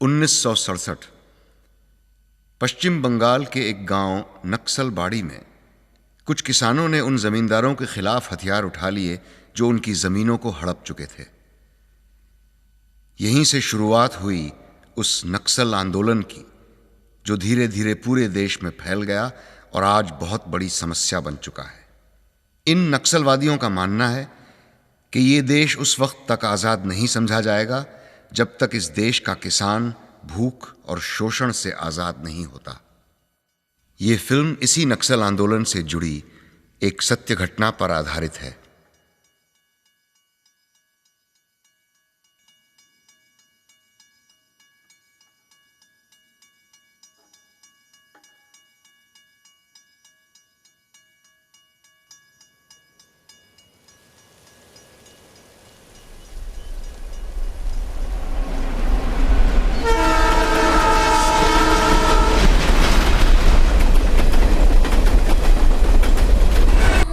1967 पश्चिम बंगाल के एक गांव नक्सलबाड़ी में कुछ किसानों ने उन जमींदारों के खिलाफ हथियार उठा लिए जो उनकी जमीनों को हड़प चुके थे। यहीं से शुरुआत हुई उस नक्सल आंदोलन की, जो धीरे धीरे पूरे देश में फैल गया और आज बहुत बड़ी समस्या बन चुका है। इन नक्सलवादियों का मानना है कि ये देश उस वक्त तक आजाद नहीं समझा जाएगा जब तक इस देश का किसान भूख और शोषण से आजाद नहीं होता। ये फिल्म इसी नक्सल आंदोलन से जुड़ी एक सत्य घटना पर आधारित है।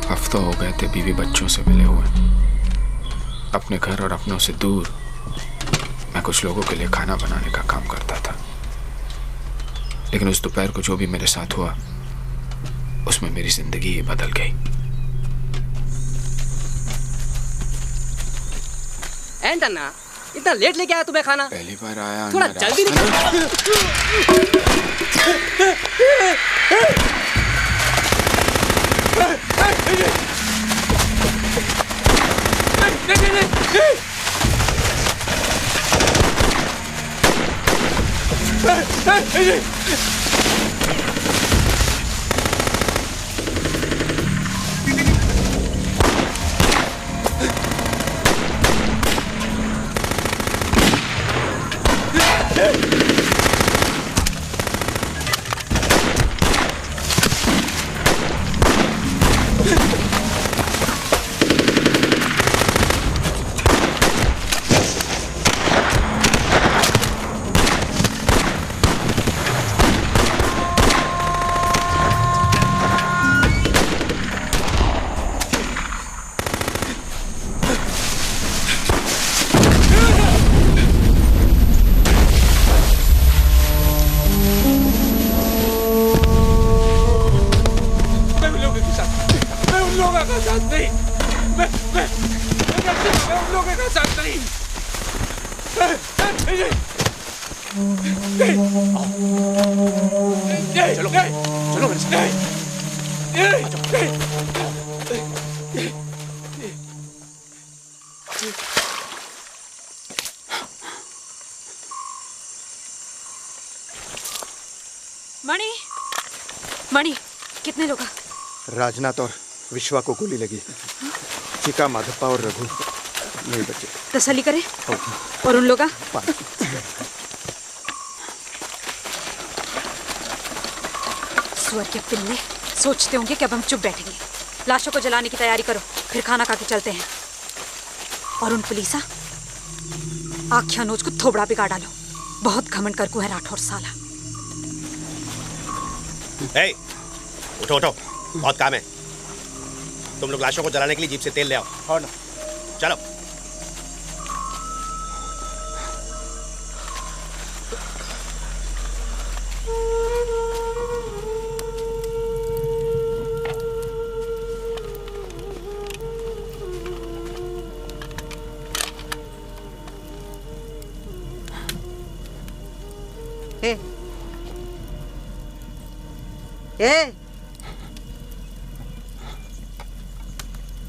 हफ्ता हो गए थे बीवी बच्चों से मिले हुए। अपने घर और अपनों से दूर मैं कुछ लोगों के लिए खाना बनाने का काम करता था, लेकिन उस दोपहर को जो भी मेरे साथ हुआ उसमें मेरी जिंदगी ही बदल गई। एंटना, इतना लेट लेके आया तुम्हें खाना? पहली बार आया, थोड़ा जल्दी मणि, कितने लोग? राजनाथ और विश्वा को गोली लगी। चिका, माधप्पा और रघु नहीं बचे। तसल्ली करे। और उन लोग? स्वर के पिल्ले सोचते होंगे कि अब हम चुप बैठेंगे। लाशों को जलाने की तैयारी करो, फिर खाना खा के चलते हैं। और उन पुलिसा आख्या नोच को थोबड़ा बिगाड़ डालो। बहुत घमंड करकू है राठौर साला। Hey, उठो उठो, बहुत काम है। तुम लोग लाशों को जलाने के लिए जीप से तेल ले आओ। हाँ ना। चलो।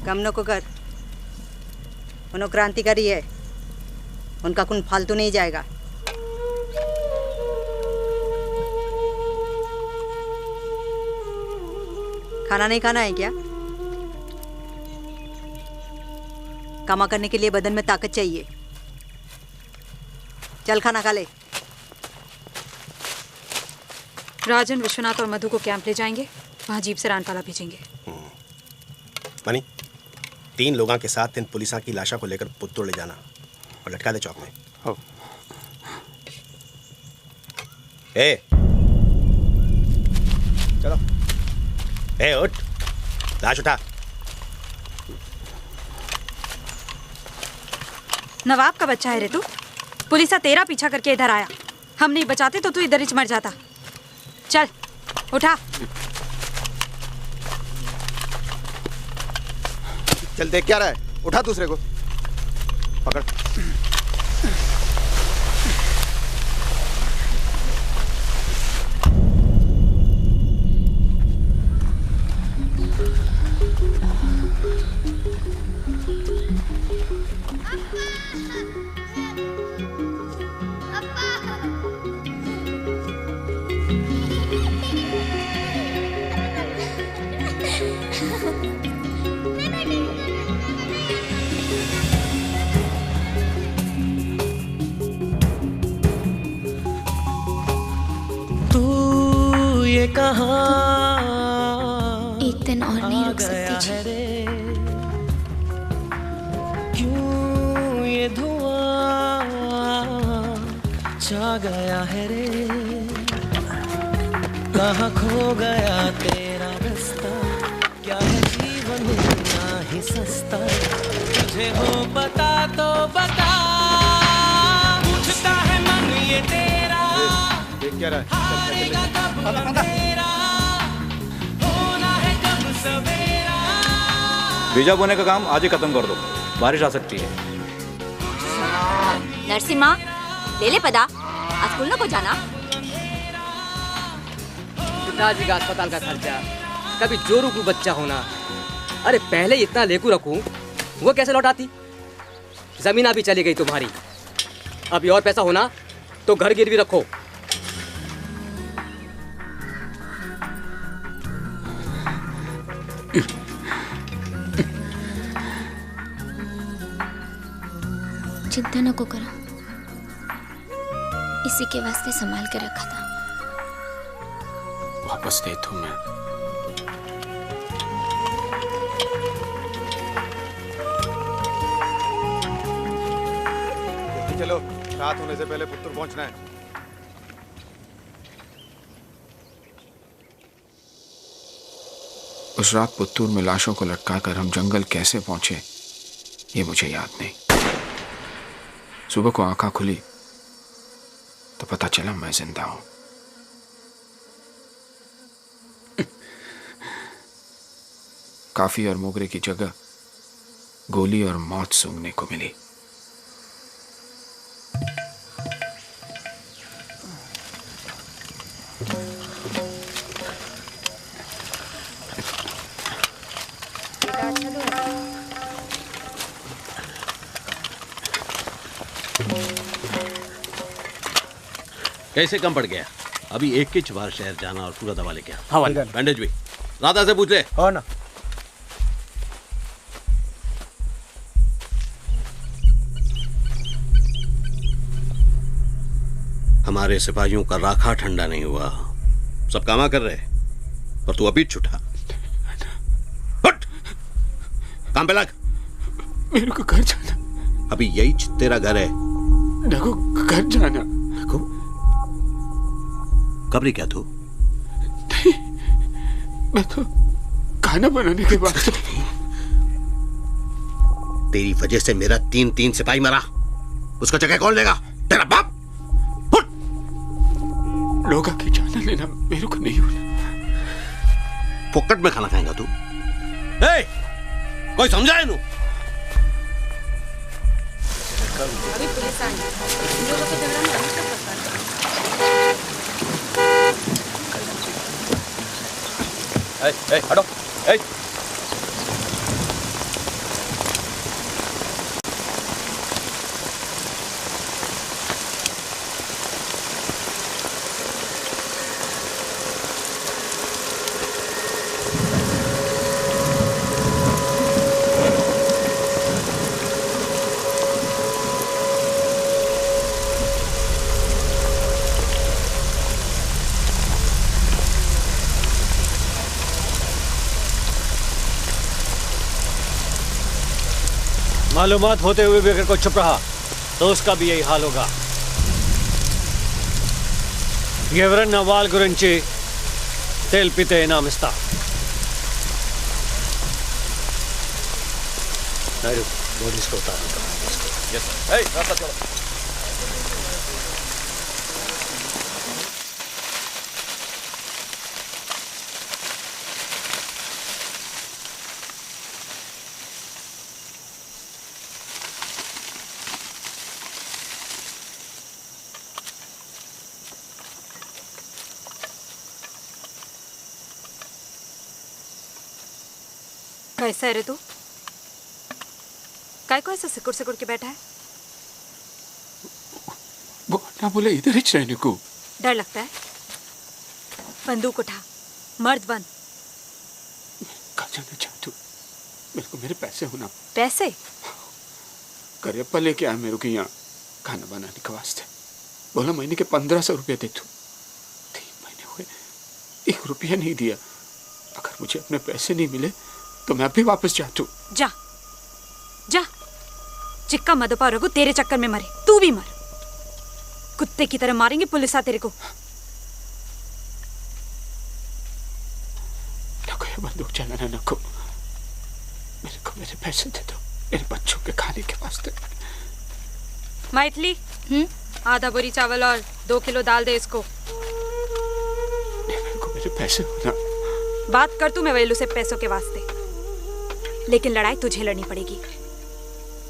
कमनों को कर, उन्होंने क्रांतिकारी है, उनका खून फालतू नहीं जाएगा। खाना नहीं खाना है क्या? कामा करने के लिए बदन में ताकत चाहिए। चल खाना खा ले। राजन, विश्वनाथ और मधु को कैंप ले जाएंगे, वहां जीप से रानपाला भेजेंगे। मनी, 3 लोगों के साथ इन पुलिसा की लाशा को लेकर पुत्तौड़ ले जाना और लटका दे चौक में। हो। चलो। उठ, लाश उठा। नवाब का बच्चा है रे तू। पुलिसा तेरा पीछा करके इधर आया। हम नहीं बचाते तो तू इधर ही मर जाता। चल उठा। चल देख क्या रहा है, उठा दूसरे को, पकड़। एक दिन और नहीं रुक सकती जी। क्यों ये धुआं छा गया है रे, कहाँ खो गया तेरा रास्ता, क्या है जीवन इतना ही सस्ता, तुझे हो पता तो बता, पूछता है मन ये तेरा, देख क्या रहा है, वीजा बोने का काम आज ही खत्म कर दो, बारिश आ सकती है। नरसिम्हा ले ले पदा, आज खुलना को जाना। पिताजी का अस्पताल का खर्चा, कभी जोरू को बच्चा होना, अरे पहले इतना लेकू रखूं, वो कैसे लौटाती? जमीन अभी चली गई तुम्हारी, अभी और पैसा होना तो घर गिरवी रखो। चिंता न को करो, इसी के वास्ते संभाल के रखा था। वापस दे तू मैं। चलो, रात होने से पहले पुत्तूर पहुंचना है। उस रात पुत्तूर में लाशों को लटकाकर हम जंगल कैसे पहुंचे ये मुझे याद नहीं। सुबह को आंखें खुली तो पता चला मैं जिंदा हूं। काफी और मोगरे की जगह गोली और मौत सूंघने को मिली। कैसे कम पड़ गया? अभी एक के बार शहर जाना और पूरा दवा लेके आ। हाँ बैंडेज भी राधा से पूछ ले। हाँ ना। हमारे सिपाहियों का राखा ठंडा नहीं हुआ, सब कामा कर रहे और तू अभी छुटा। हट, काम पे लग। मेरे को घर जाना। अभी यही तेरा घर है। देखो घर जाना। देखो कबरी क्या तू? नहीं, मैं तो खाना बनाने के बाद। तेरी वजह से मेरा 3 सिपाही मरा, उसका जगह कौन लेगा? तेरा बाप। लोग आके जाना लेना मेरे को नहीं होना। फोकट में खाना खाएगा तू? कोई समझाए नू? अभी पुलिस आई, इन लोगों को झगड़ा में अभी तक पता नहीं। हटो। मालूमात होते हुए भी अगर कोई चुप रहा तो उसका भी यही हाल होगा। ఎవరన్నా వాళ్ళ గురించి తెలిపితే నామిస్తా. నాయుడు బోర్డు తీసుకొస్తాను. Yes, sir. Hey, రాస్తా చలో. कैसा है रे तू? काय को ऐसा सिकुड़ सिकुड़ के बैठा है? वो ना बोले इधर ही रहने को। डर लगता है? बंदूक उठा, मर्द बन। कहाँ जाना चाहती? मेरे को मेरे पैसे होना। पैसे? करियप्पा लेके आया मेरे को यहाँ खाना बनाने के वास्ते। बोला महीने के 1500 रुपये दे तू। 3 महीने हुए 1 रुपया नहीं दिया। अगर मुझे अपने पैसे नहीं मिले तो मैं अभी वापस जाता हूँ। जा जा, चिक्का मधुपा और रघु तेरे चक्कर में मरे, तू भी मर। कुत्ते की तरह मारेंगे पुलिस आ तेरे को। नको ये बंदूक चलाना नको। मेरे को मेरे पैसे दे दो, मेरे बच्चों के खाने के वास्ते। मैथिली, आधा बोरी चावल और 2 किलो दाल दे इसको। मेरे को मेरे पैसे होना। बात कर तू मैं वेलू से पैसों के वास्ते, लेकिन लड़ाई तुझे लड़नी पड़ेगी।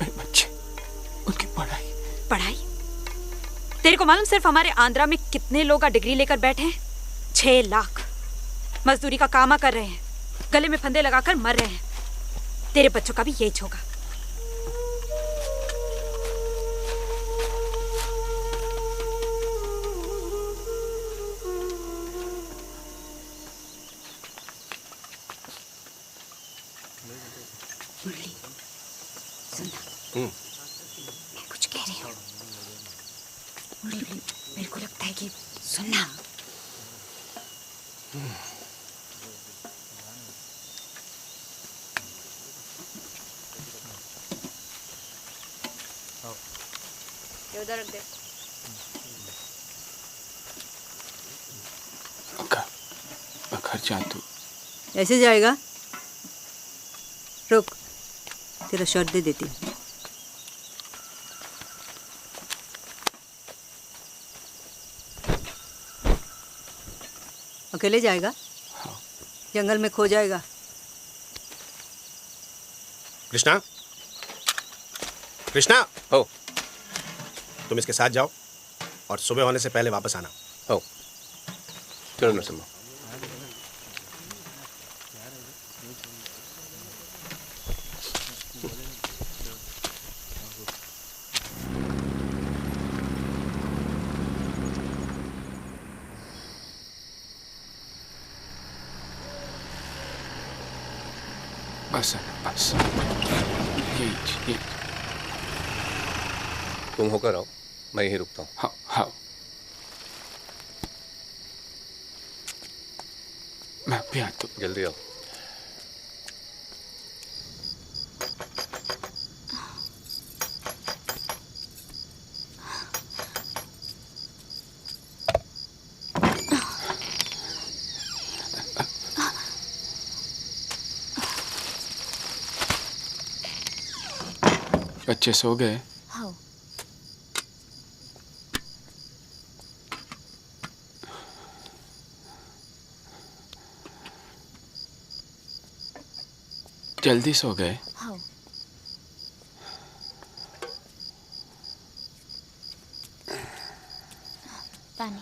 मेरे बच्चे, उनकी पढ़ाई। पढ़ाई? तेरे को मालूम सिर्फ हमारे आंध्रा में कितने लोग डिग्री लेकर बैठे हैं? 6 लाख। मजदूरी का कामा कर रहे हैं, गले में फंदे लगाकर मर रहे हैं। तेरे बच्चों का भी यही होगा। मुरली, सुनना, मैं कुछ कह रही हूँ। मुरली, मेरे को लगता है कि सुनना। ये उधर रख दे। मैं घर जाता हूँ। ऐसे जाएगा? रुक, तेरा शर्ट दे देती हूँ। अकेले जाएगा? हाँ। जंगल में खो जाएगा? कृष्णा, कृष्णा, हो, तुम इसके साथ जाओ और सुबह होने से पहले वापस आना। हो, चलो नरसिम्हा। बस बस, ये तुम होकर आओ, मैं यहीं रुकता हूँ। हाँ हाँ, मैं अभी आता हूँ। जल्दी आओ। बच्चे सो गए? हाँ। जल्दी सो गए? हाँ। पानी।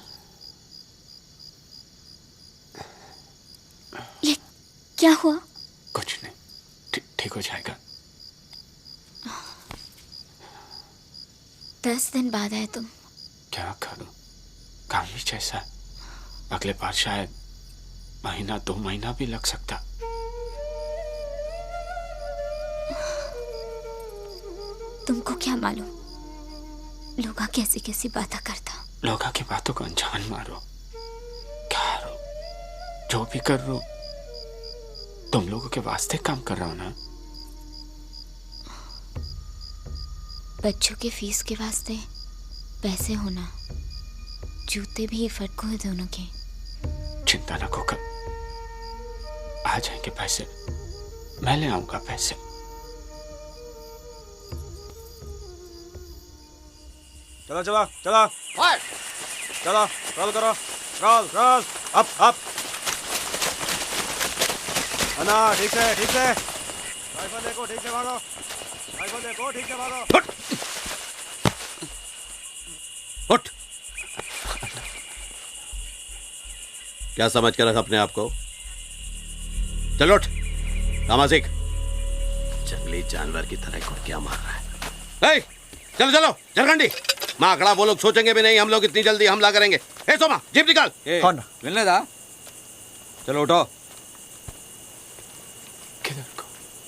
ये क्या हुआ? कुछ नहीं, ठीक हो जाएगा। 10 दिन बाद आए तुम। क्या करूं, काम ही जैसा। अगले बार शायद महीना 2 महीना भी लग सकता। तुमको क्या मालूम लोगा कैसी कैसी बातें करता। लोगा की बातों को अनजान मारो, क्या रो, जो भी कर रो, तुम लोगों के वास्ते काम कर रहा हूं ना। बच्चों के फीस के वास्ते पैसे होना, जूते भी फटको है दोनों के। चिंता न कर, आ जाएंगे पैसे, मैं ले आऊंगा पैसे। चलो चलो चलो चलो, रोल करो, रोल रोल, अप अन्ना, ठीक से राइफल देखो, ठीक से भागो, राइफल देखो, ठीक से भागो। उठ। क्या समझ कर रखा अपने आप को? चलो उठ, कामा सीख। जंगली जानवर की तरह कुर्कियां मार रहा है। चलो चलो झारखंडी, माकड़ा वो लोग सोचेंगे भी नहीं हम लोग इतनी जल्दी हमला करेंगे। ए सोमा जीप निकाल। कौन मिलने दा। चलो उठो।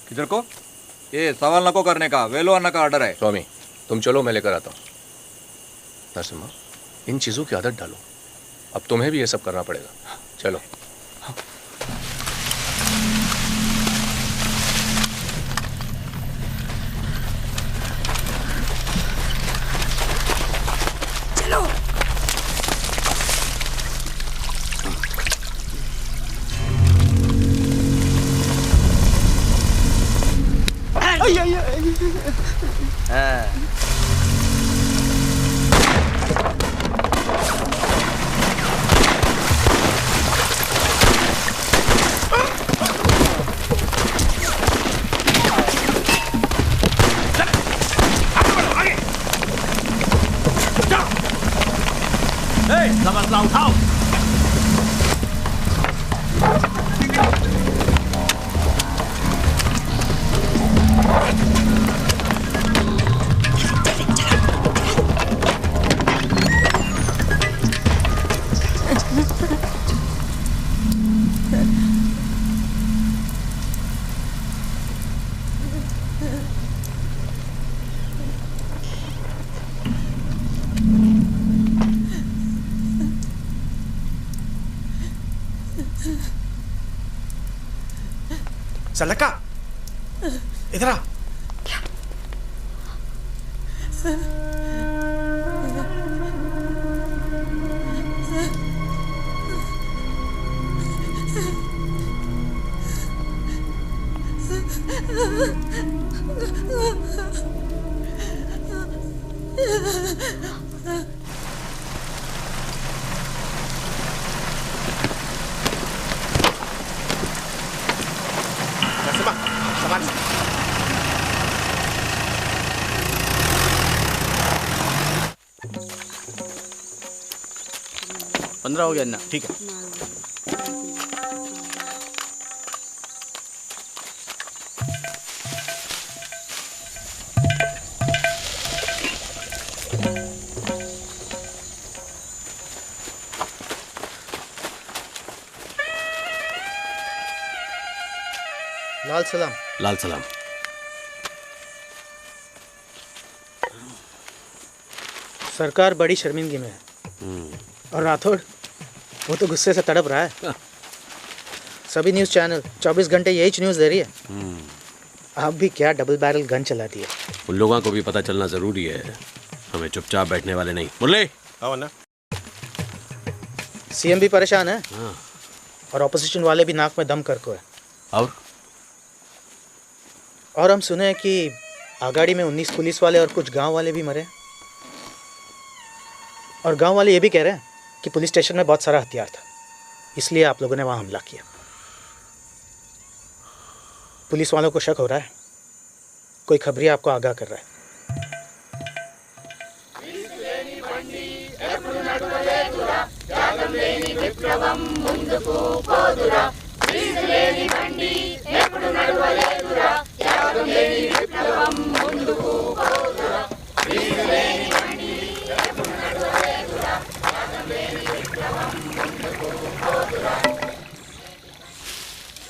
किधर को? ये सवाल नको करने का, वेलो आना का ऑर्डर है। स्वामी तुम चलो, मैं लेकर आता हूँ। नरसिम्हा, इन चीजों की आदत डालो, अब तुम्हें भी ये सब करना पड़ेगा। चलो। समझला उठाओ। सलका इधर आ। क्या? सामान 15 हो गया ना। ठीक है। लाल सलाम। लाल सलाम। सरकार बड़ी शर्मिंदगी में है और राठौड़ वो तो गुस्से से तड़प रहा है। सभी न्यूज़ चैनल 24 घंटे यही न्यूज़ दे रही है। आप भी क्या डबल बैरल गन चला दिए। उन लोगों को भी पता चलना जरूरी है, हमें चुपचाप बैठने वाले नहीं। मुरली आओ ना। सीएम भी परेशान है और ऑपोजिशन वाले भी नाक में दम करको है। और हम सुने हैं कि आगाड़ी में 19 पुलिस वाले और कुछ गांव वाले भी मरे। और गांव वाले ये भी कह रहे हैं कि पुलिस स्टेशन में बहुत सारा हथियार था, इसलिए आप लोगों ने वहां हमला किया। पुलिस वालों को शक हो रहा है, कोई खबरी आपको आगाह कर रहा है।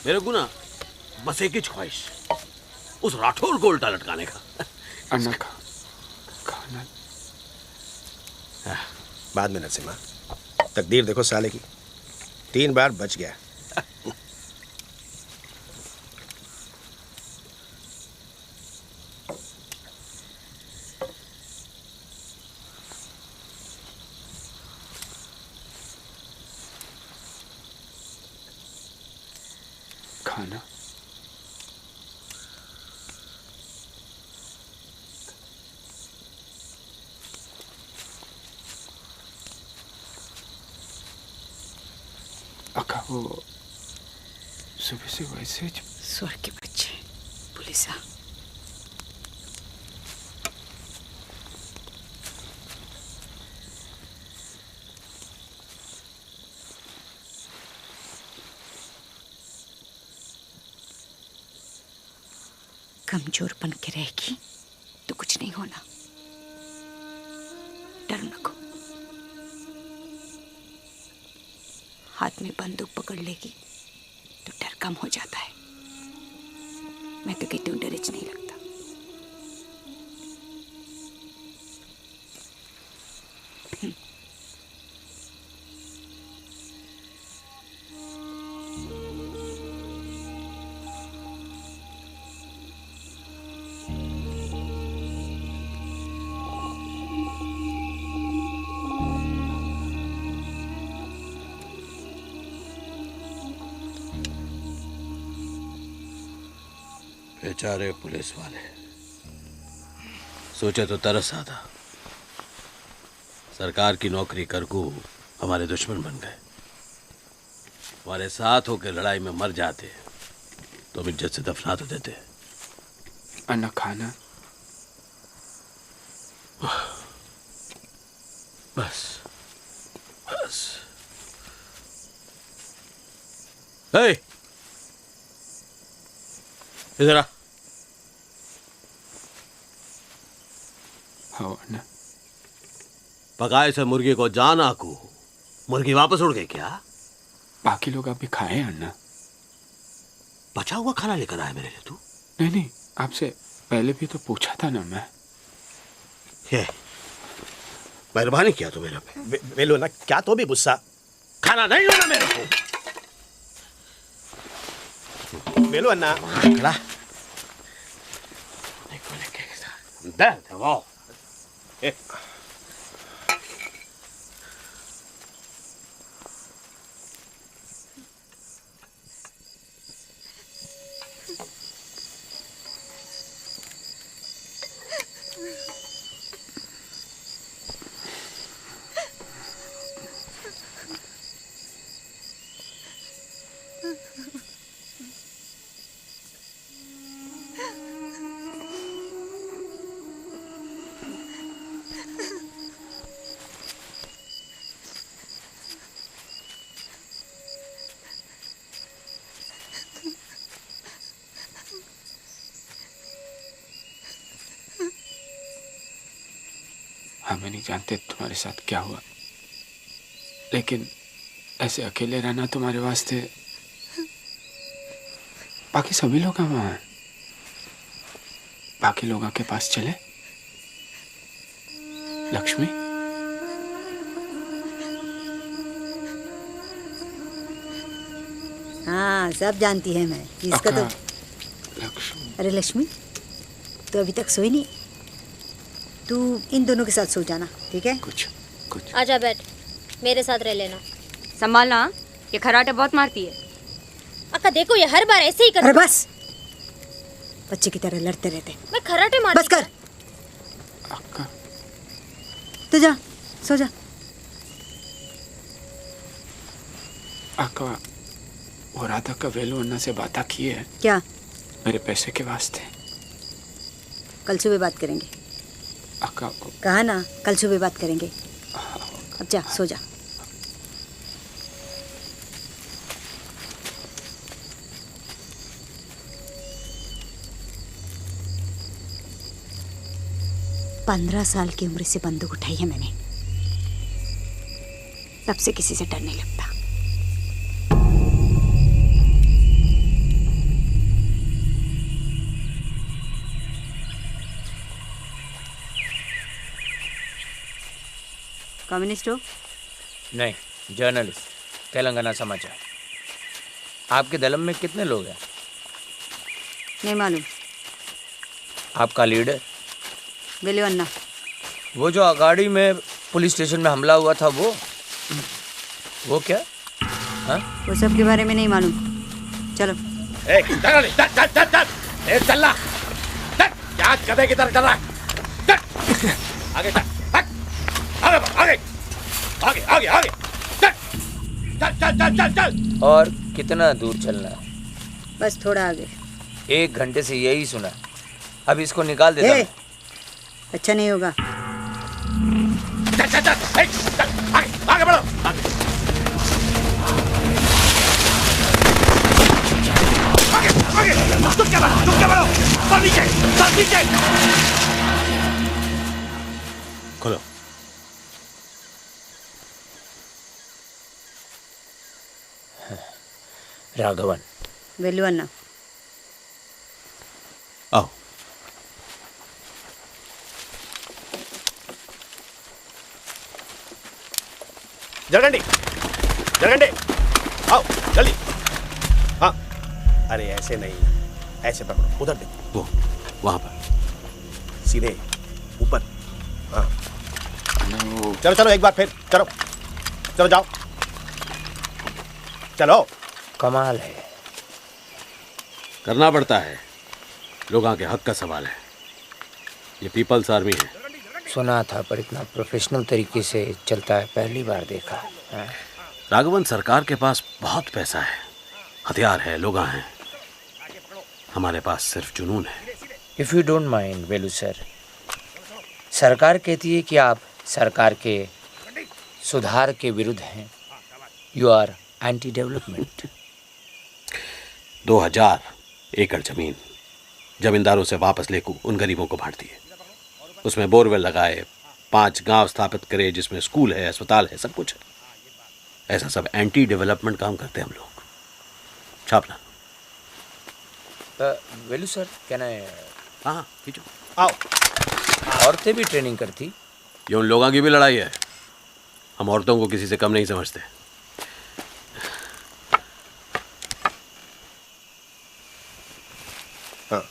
मेरे को ना बस एक ही ख्वाहिश, उस राठौड़ को उल्टा लटकाने का। अन्ना का खाना बाद में नरसिम्हा, तकदीर देखो साले की, 3 बार बच गया। खाना अक्का वो सुबह से वैसे स्वर के बच्चे पुलिसा। कमजोर बन के रहेगी तो कुछ नहीं होना। डर नको। हाथ में बंदूक पकड़ लेगी तो डर कम हो जाता है। मैं तो कहती हूँ डरिच नहीं लगता। बेचारे पुलिस वाले, सोचे तो तरस आता। सरकार की नौकरी करके हमारे दुश्मन बन गए। हमारे साथ होकर लड़ाई में मर जाते तो हम इज्जत से दफना तो देते। अन्ना खाना बस बस। हे, इधर आ। हाँ अन्ना। पकाए से मुर्गी को जान आकू, मुर्गी वापस उड़ गई क्या? बाकी लोग अभी खाए अन्ना। बचा हुआ खाना लेकर आया मेरे लिए तू? नहीं, आपसे पहले भी तो पूछा था ना मैं। ये मेहरबानी किया तो मेरे पे। वेलू ना, क्या तो भी गुस्सा। खाना नहीं होना मेरे को। वेलू अन्ना खड़ा दर्द है वो। हमें नहीं जानते तुम्हारे साथ क्या हुआ, लेकिन ऐसे अकेले रहना तुम्हारे वास्ते। बाकी सभी लोग वहां हैं। बाकी लोगों के पास चले। लक्ष्मी, हाँ सब जानती है मैं इसका तो। लक्ष्मी। अरे लक्ष्मी, तो अभी तक सोई नहीं? तू इन दोनों के साथ सो जाना, ठीक है? कुछ आजा बैठ, मेरे साथ रह लेना। संभालना, ये खराटे बहुत मारती है। अक्का देखो, ये हर बार ऐसे ही करती। अरे बस, बच्चे की तरह लड़ते रहते। मैं खराटे मारती। बस कर। तो जा, सो जा। अक्का, वो राधा का वेलू अन्ना से बात की है क्या? मेरे पैसे के वास्ते। कल सुबह बात करेंगे। अक्का, कहा ना, कल सुबह बात करेंगे। अब जा, सो जा। पंद्रह साल की उम्र से बंदूक उठाई है मैंने, तब से किसी से डर नहीं लगता। कम्युनिस्ट हो? नहीं, जर्नलिस्ट, तेलंगाना समाचार। आपके दलम में कितने लोग हैं? नहीं मालूम। आपका लीडर? वेलू अन्ना। वो जो अगाड़ी में पुलिस स्टेशन में हमला हुआ था, वो क्या? हाँ? वो सब के बारे में नहीं मालूम। चलो। चल क्या गधे की तरह चल रहा है? आगे चल, आगे आगे आगे आगे चल चल चल चल चल। और कितना दूर चलना है? बस थोड़ा आगे। 1 घंटे से यही सुना। अब इसको निकाल देता हूं। अच्छा नहीं होगा। चल चल चल, चल आगे आगे बढ़ो। आगे आगे, तुम क्या बढ़ो, तुम क्या बढ़ो। सर नीचे, सर नीचे। खोलो। राघवन। वेलू अन्ना। आओ। जरगंडी, जरगंडी, आओ जल्दी। हाँ, अरे ऐसे नहीं, ऐसे पकड़ो, उधर देखो। वो वहां पर सीधे ऊपर। हाँ चलो चलो एक बार फिर, चलो चलो जाओ, चलो। कमाल है। करना पड़ता है, लोगों के हक का सवाल है। ये पीपल्स आर्मी है। सुना था पर इतना प्रोफेशनल तरीके से चलता है पहली बार देखा। राघवन, सरकार के पास बहुत पैसा है, हथियार है, लोग हैं। हमारे पास सिर्फ जुनून है। If you don't mind Velu sir, सरकार कहती है कि आप सरकार के सुधार के विरुद्ध हैं। You are anti development. 2000 एकड़ जमीन जमींदारों से वापस लेकर उन गरीबों को बांट दिए। उसमें बोरवेल लगाए, 5 गांव स्थापित करे जिसमें स्कूल है, अस्पताल है, सब कुछ है। ऐसा सब एंटी डेवलपमेंट काम करते हैं हम लोग। छापना। वेलू सर क्या ना? हाँ खींचो। आओ। औरतें भी ट्रेनिंग करती? ये उन लोगों की भी लड़ाई है। हम औरतों को किसी से कम नहीं समझते। हाँ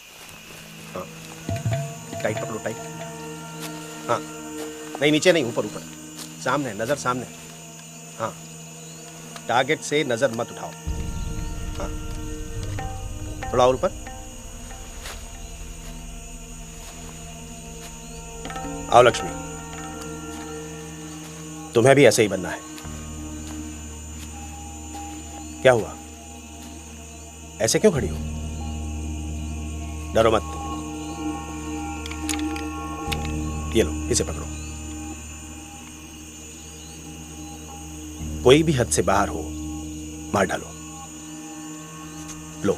हाँ, टाइट पकड़ो, टाइट। हाँ नहीं, नीचे नहीं, ऊपर ऊपर, सामने, नजर सामने। हाँ, टारगेट से नजर मत उठाओ। हाँ थोड़ा और ऊपर। आओ लक्ष्मी, तुम्हें भी ऐसे ही बनना है। क्या हुआ, ऐसे क्यों खड़ी हो? डरो मत। ये लो, इसे पकड़ो। कोई भी हद से बाहर हो, मार डालो। लो।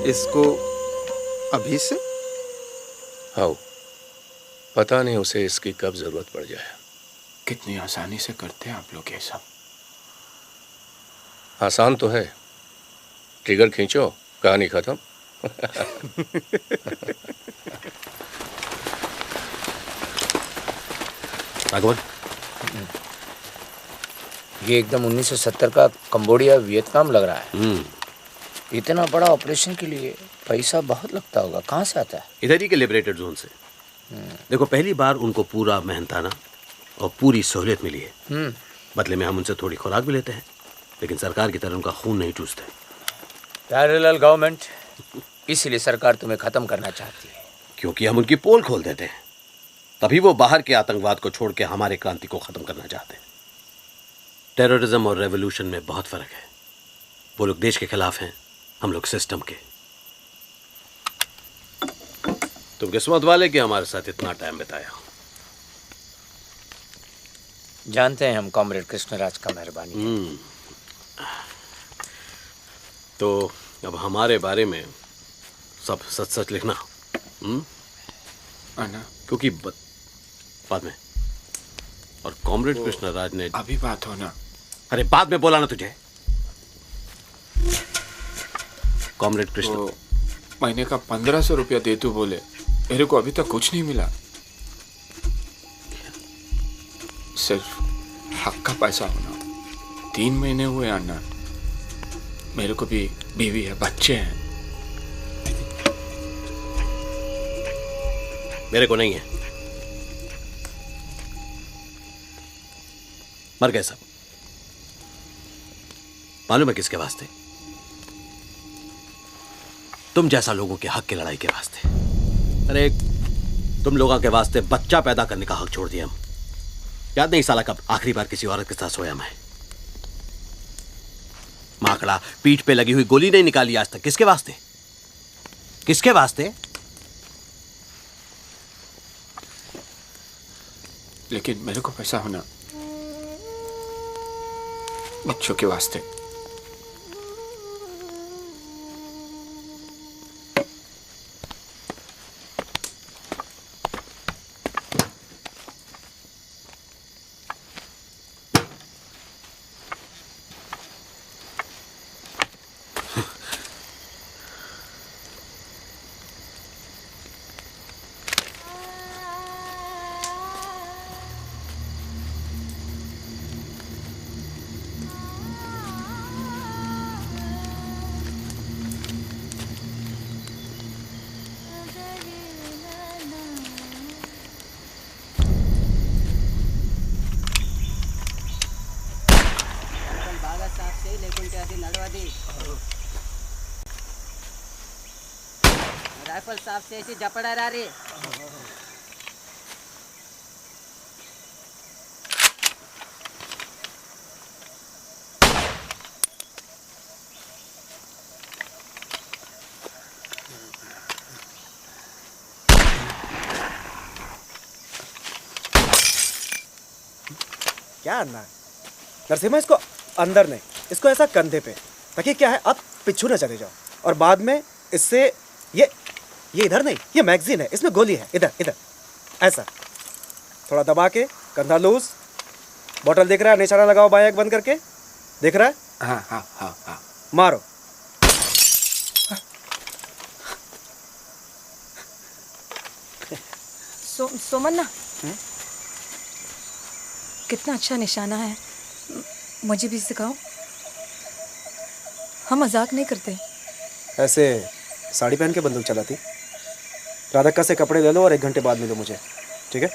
इसको अभी से? हाँ, पता नहीं उसे इसकी कब जरूरत पड़ जाए। कितनी आसानी से करते हैं आप लोग ये सब। आसान तो है, ट्रिगर खींचो, कहानी खत्म। राघवन, ये एकदम 1970 का कंबोडिया वियतनाम लग रहा है। इतना बड़ा ऑपरेशन के लिए पैसा बहुत लगता होगा, कहाँ से आता है? इधर ही के लिबरेटेड जोन से। देखो, पहली बार उनको पूरा मेहनताना और पूरी सहूलियत मिली है। बदले में हम उनसे थोड़ी खुराक भी लेते हैं, लेकिन सरकार की तरह उनका खून नहीं चूसते। पैरेलल गवर्नमेंट, इसीलिए सरकार तुम्हें खत्म करना चाहती है। क्योंकि हम उनकी पोल खोल देते हैं, तभी वो बाहर के आतंकवाद को छोड़ के हमारे क्रांति को खत्म करना चाहते हैं। टेररिज्म और रेवोल्यूशन में बहुत फर्क है। वो लोग देश के खिलाफ हैं, हम लोग सिस्टम के। तुम किस्मत वाले कि हमारे साथ इतना टाइम बिताया। जानते हैं हम कॉमरेड कृष्णराज का मेहरबानी। तो अब हमारे बारे में सब सच सच लिखना। आना, क्योंकि बाद में। और कॉमरेड कृष्णराज ने अभी बात होना। अरे बाद में बोला ना तुझे। कॉमरेड कृष्ण महीने का 1500 रुपया दे तू बोले, मेरे को अभी तक कुछ नहीं मिला। सिर्फ हक का पैसा होना। 3 महीने हुए अन्ना, मेरे को भी बीवी है, बच्चे हैं। मेरे को नहीं है। मर गए सब। मालूम है किसके वास्ते? तुम जैसा लोगों के हक की लड़ाई के वास्ते। अरे तुम लोगों के वास्ते बच्चा पैदा करने का हक छोड़ दिया हम। याद नहीं साला कब आखिरी बार किसी औरत के साथ सोया मैं? माकड़ा, पीठ पे लगी हुई गोली नहीं निकाली आज तक। किसके वास्ते? किसके वास्ते? लेकिन मेरे को पैसा होना बच्चों के वास्ते। राइफल साहब से ऐसी जपड़ा रहा रे। क्या अन्ना है नरसिम्हा, इसको अंदर नहीं, इसको ऐसा कंधे पे, ताकि क्या है आप पिछू न चले जाओ। और बाद में इससे ये इधर नहीं, ये मैगजीन है, इसमें गोली है, इधर इधर ऐसा थोड़ा दबा के, कंधा लूज, बोतल दिख रहा है, निशाना लगाओ बाएं आंख बंद करके, दिख रहा है? हाँ हाँ हाँ हाँ। मारो। सोमन्ना, कितना अच्छा निशाना है, मुझे भी सिखाओ। हम मजाक नहीं करते। ऐसे साड़ी पहन के बंदूक चलाती? राधिका से कपड़े ले लो और 1 घंटे बाद मिलो मुझे, ठीक है?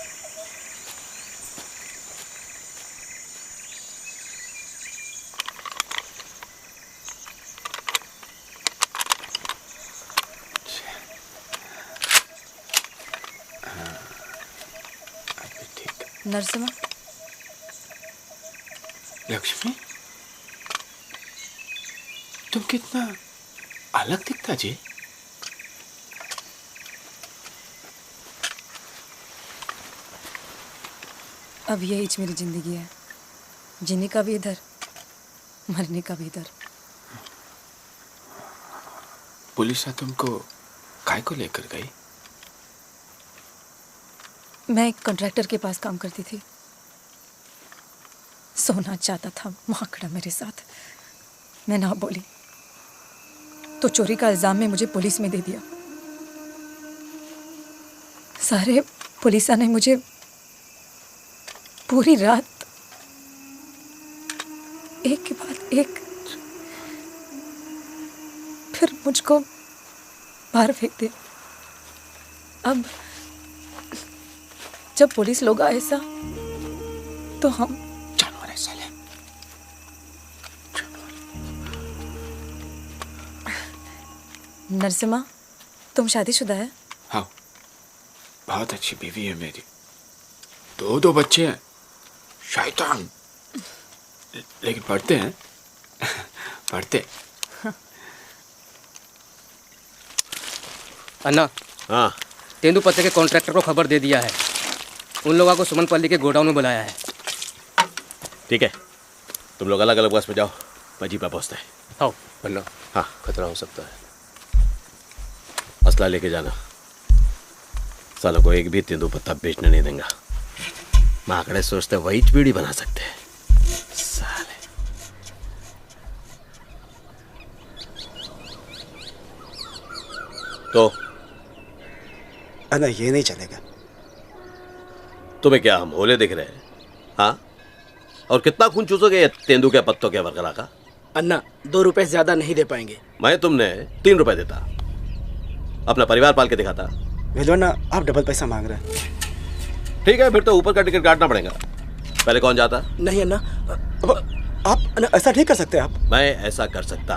नरसिम्हा। लक्ष्मी, तुम कितना अलग दिखता जी। अब यही मेरी जिंदगी है, जीने का भी इधर, मरने का भी इधर। पुलिस तुमको काय को लेकर गई? मैं एक कॉन्ट्रैक्टर के पास काम करती थी। सोना चाहता था माकड़ा मेरे साथ। मैं ना बोली तो चोरी का इल्जाम में मुझे पुलिस में दे दिया। सारे पुलिसा ने मुझे पूरी रात एक के बाद एक, फिर मुझको बाहर फेंक दिया। अब जब पुलिस लोग आए ऐसा तो हम जानवर ऐसा ले। नरसिम्हा, तुम शादीशुदा है? हाँ, बहुत अच्छी बीवी है मेरी, 2 बच्चे हैं। शैतान, लेकिन पढ़ते हैं पढ़ते। अन्ना, हाँ, तेंदुपत्ते के कॉन्ट्रैक्टर को खबर दे दिया है, उन लोगों को सुमनपल्ली के गोडाउन में बुलाया है। ठीक है, तुम लोग अलग अलग बस में जाओ, मैं जीपा पहुँचता है। हाँ अन्ना, हाँ, खतरा हो सकता है, असला लेके जाना। सालों को एक भी तेंदुपत्ता बेचने नहीं देंगे। माकड़े सोचते वही बीड़ी बना सकते हैं साले। तो अन्ना, ये नहीं चलेगा। तुम्हें क्या हम भोले दिख रहे हैं? हाँ, और कितना खून चूसोगे तेंदू के पत्तों के वरकरा का? अन्ना, 2 रुपए ज्यादा नहीं दे पाएंगे। मैं तुमने 3 रुपए देता, अपना परिवार पाल के दिखाता। भेजवाना, आप डबल पैसा मांग रहे हैं। ठीक है, फिर तो ऊपर का टिकट काटना पड़ेगा। पहले कौन जाता? नहीं अन्ना, आप अन्ना ऐसा नहीं कर सकते। आप मैं ऐसा कर सकता,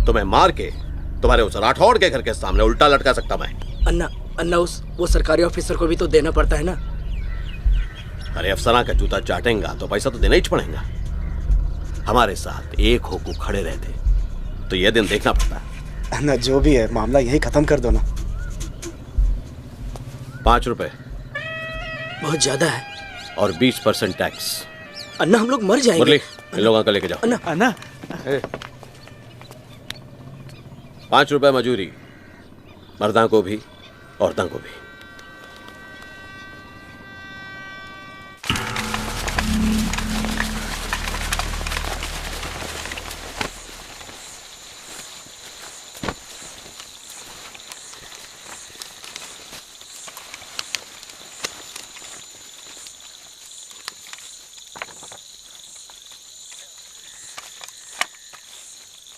तुम्हें मार के तुम्हारे उस राठौड़ के घर के सामने उल्टा लटका सकता मैं। अन्ना, वो सरकारी ऑफिसर को भी तो देना पड़ता है ना। अरे अफसरा का जूता चाटेंगा तो पैसा तो देना ही पड़ेगा। हमारे साथ एक होकर खड़े रहते तो यह दिन देखना पड़ता। अन्ना, जो भी है मामला यही खत्म कर दो ना। 5 रुपए। बहुत ज्यादा है। और 20% टैक्स। अन्ना हम लोग मर जाएंगे। मुरली, इन लोगों को लेके जाओ। अन्ना अन्ना 5 रुपए मजूरी, मर्दा को भी औरतों को भी।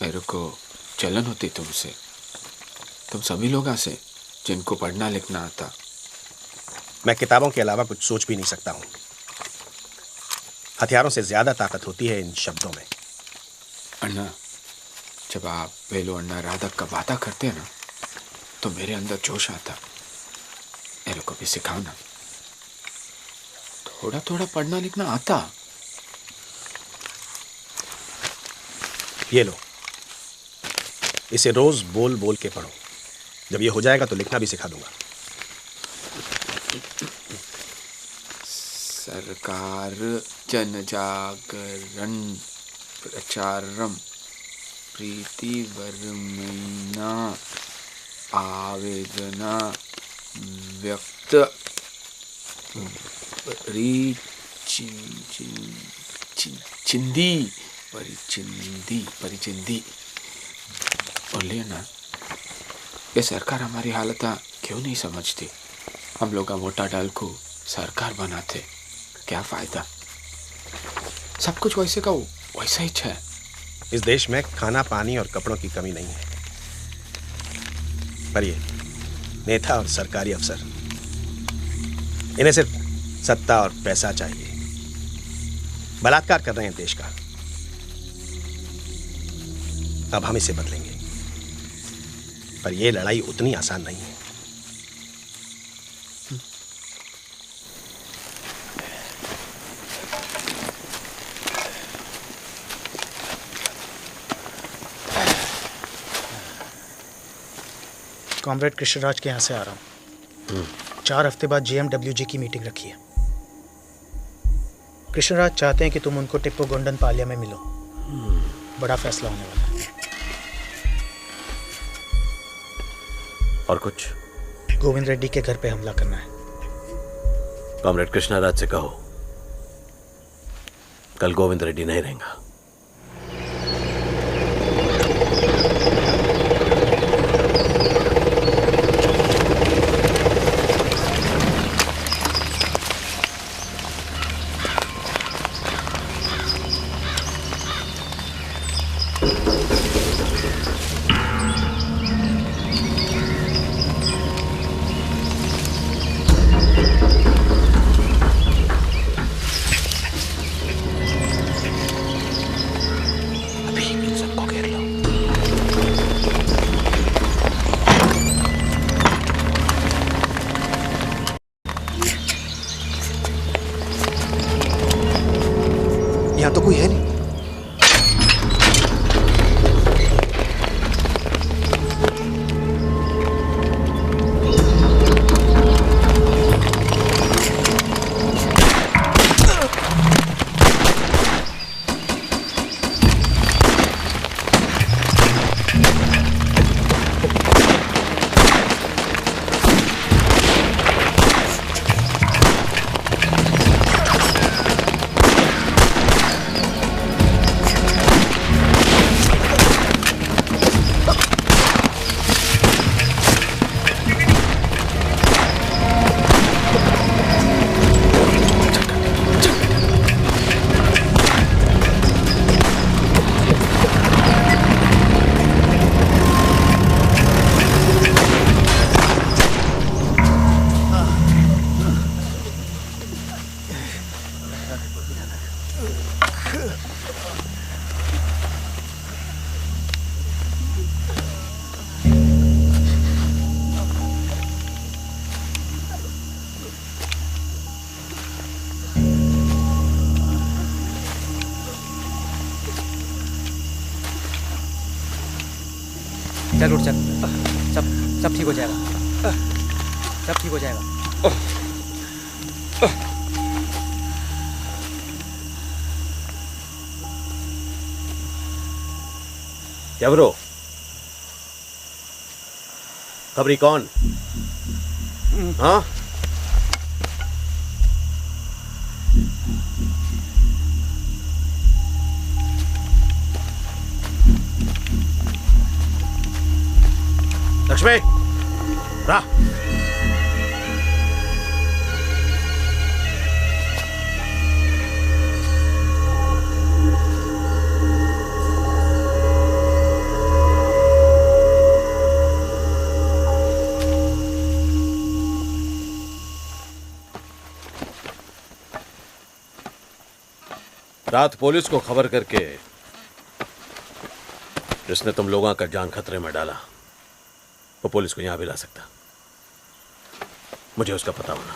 मेरे को जलन होती तुमसे, तुम सभी लोगों से जिनको पढ़ना लिखना आता। मैं किताबों के अलावा कुछ सोच भी नहीं सकता हूं। हथियारों से ज्यादा ताकत होती है इन शब्दों में। अन्ना, जब आप वेलू अन्ना राधक का वादा करते हैं ना, तो मेरे अंदर जोश आता। मेरे को भी सिखाओ ना। थोड़ा थोड़ा पढ़ना लिखना आता। ये लो, इसे रोज बोल बोल के पढ़ो। जब ये हो जाएगा तो लिखना भी सिखा दूंगा। सरकार जनजागरण प्रचारम प्रीतिवर्मैना आवेदना व्यक्त परिचिंदी और लेना। ये सरकार हमारी हालत क्यों नहीं समझती? हम लोग का मोटा डाल को सरकार बनाते, क्या फायदा? सब कुछ वैसे का वैसा ही है। इस देश में खाना, पानी और कपड़ों की कमी नहीं है, पर ये नेता और सरकारी अफसर, इन्हें सिर्फ सत्ता और पैसा चाहिए। बलात्कार कर रहे हैं देश का। अब हम इसे बदलेंगे, पर यह लड़ाई उतनी आसान नहीं है। कॉमरेड कृष्णराज के यहाँ से आ रहा हूँ। 4 हफ्ते बाद JMWG की मीटिंग रखी है। कृष्णराज चाहते हैं कि तुम उनको टिप्पो गोंडन पालिया में मिलो। बड़ा फैसला होने वाला है। और कुछ? गोविंद रेड्डी के घर पे हमला करना है। कॉमरेड कृष्णराज से कहो कल गोविंद रेड्डी नहीं रहेगा। यहां तो कोई है नहीं। चल उठ चल, सब ठीक हो जाएगा, सब ठीक हो जाएगा। क्या ब्रो? खबरी कौन? हाँ? लक्ष्मी, रा। रात पुलिस को खबर करके जिसने तुम लोगों का जान खतरे में डाला वो पुलिस को यहां भी ला सकता। मुझे उसका पता होना।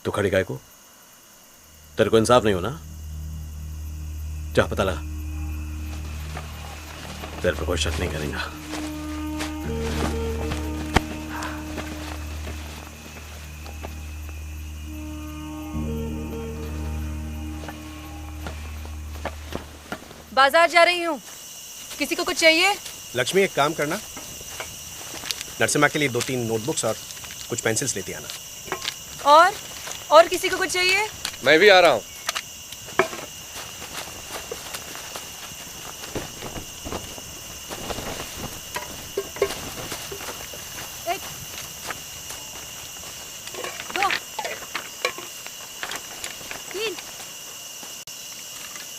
तो खड़ी काय को? तेरे को इंसाफ नहीं होना? जा पता लगा। तेरे पर कोई शक नहीं करेगा। बाजार जा रही हूँ, किसी को कुछ चाहिए? लक्ष्मी एक काम करना, नरसिम्हा के लिए 2-3 नोटबुक्स और कुछ पेंसिल्स लेती आना। और किसी को कुछ चाहिए? मैं भी आ रहा हूँ।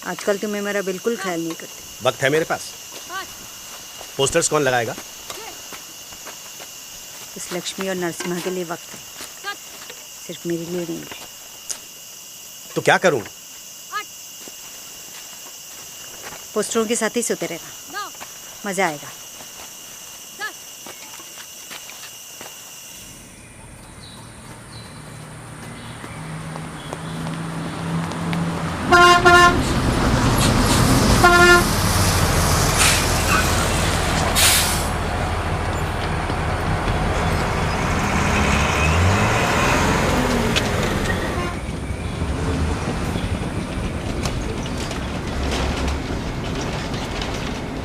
आजकल तुम्हें मेरा बिल्कुल ख्याल नहीं करती। वक्त है मेरे पास। पोस्टर्स कौन लगाएगा? इस लक्ष्मी और नरसिम्हा के लिए वक्त है, सिर्फ मेरे लिए नहीं है। तो क्या करूं? पोस्टरों के साथ ही सोते रहना, मजा आएगा।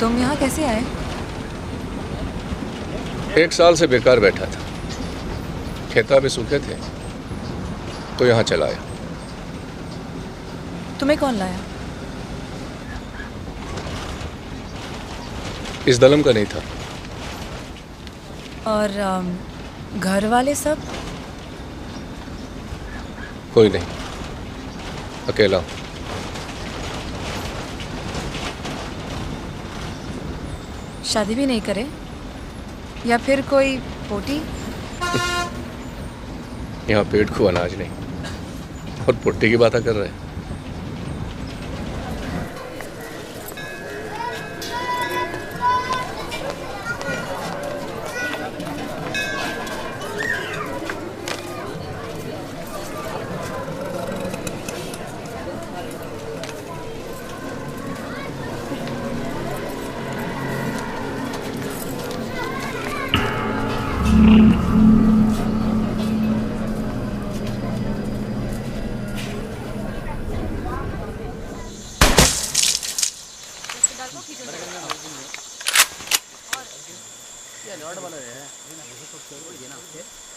तुम यहाँ कैसे आए? 1 साल से बेकार बैठा था, खेता भी सूखे थे तो यहाँ चला आया। तुम्हें कौन लाया? इस दलम का नहीं था। और घर वाले सब? कोई नहीं, अकेला हूँ। शादी भी नहीं करे या फिर कोई पोटी? यहाँ पेट को अनाज नहीं और पुट्टी की बातें कर रहे हैं।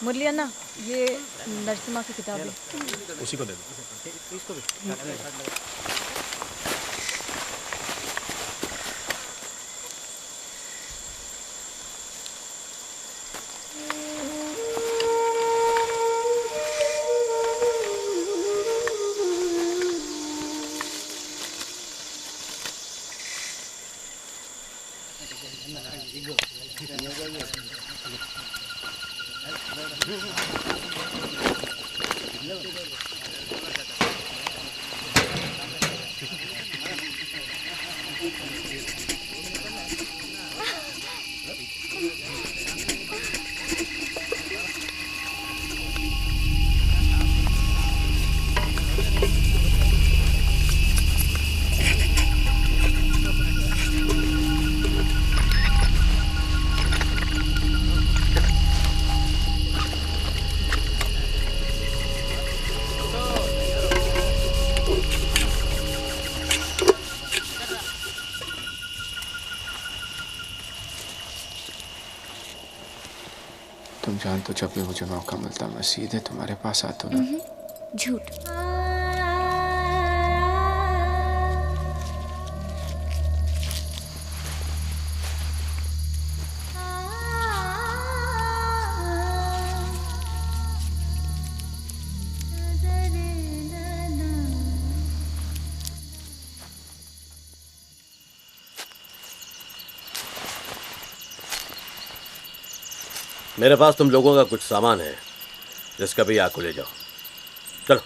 मुरली अन्ना, ये नरसिम्हा की किताब है। उसी को दे दो। इसको भी। तो जब भी मुझे मौका मिलता मैं सीधे तुम्हारे पास आता हूँ ना। झूठ। मेरे पास तुम लोगों का कुछ सामान है जिसका भी आग को ले जाओ। चलो।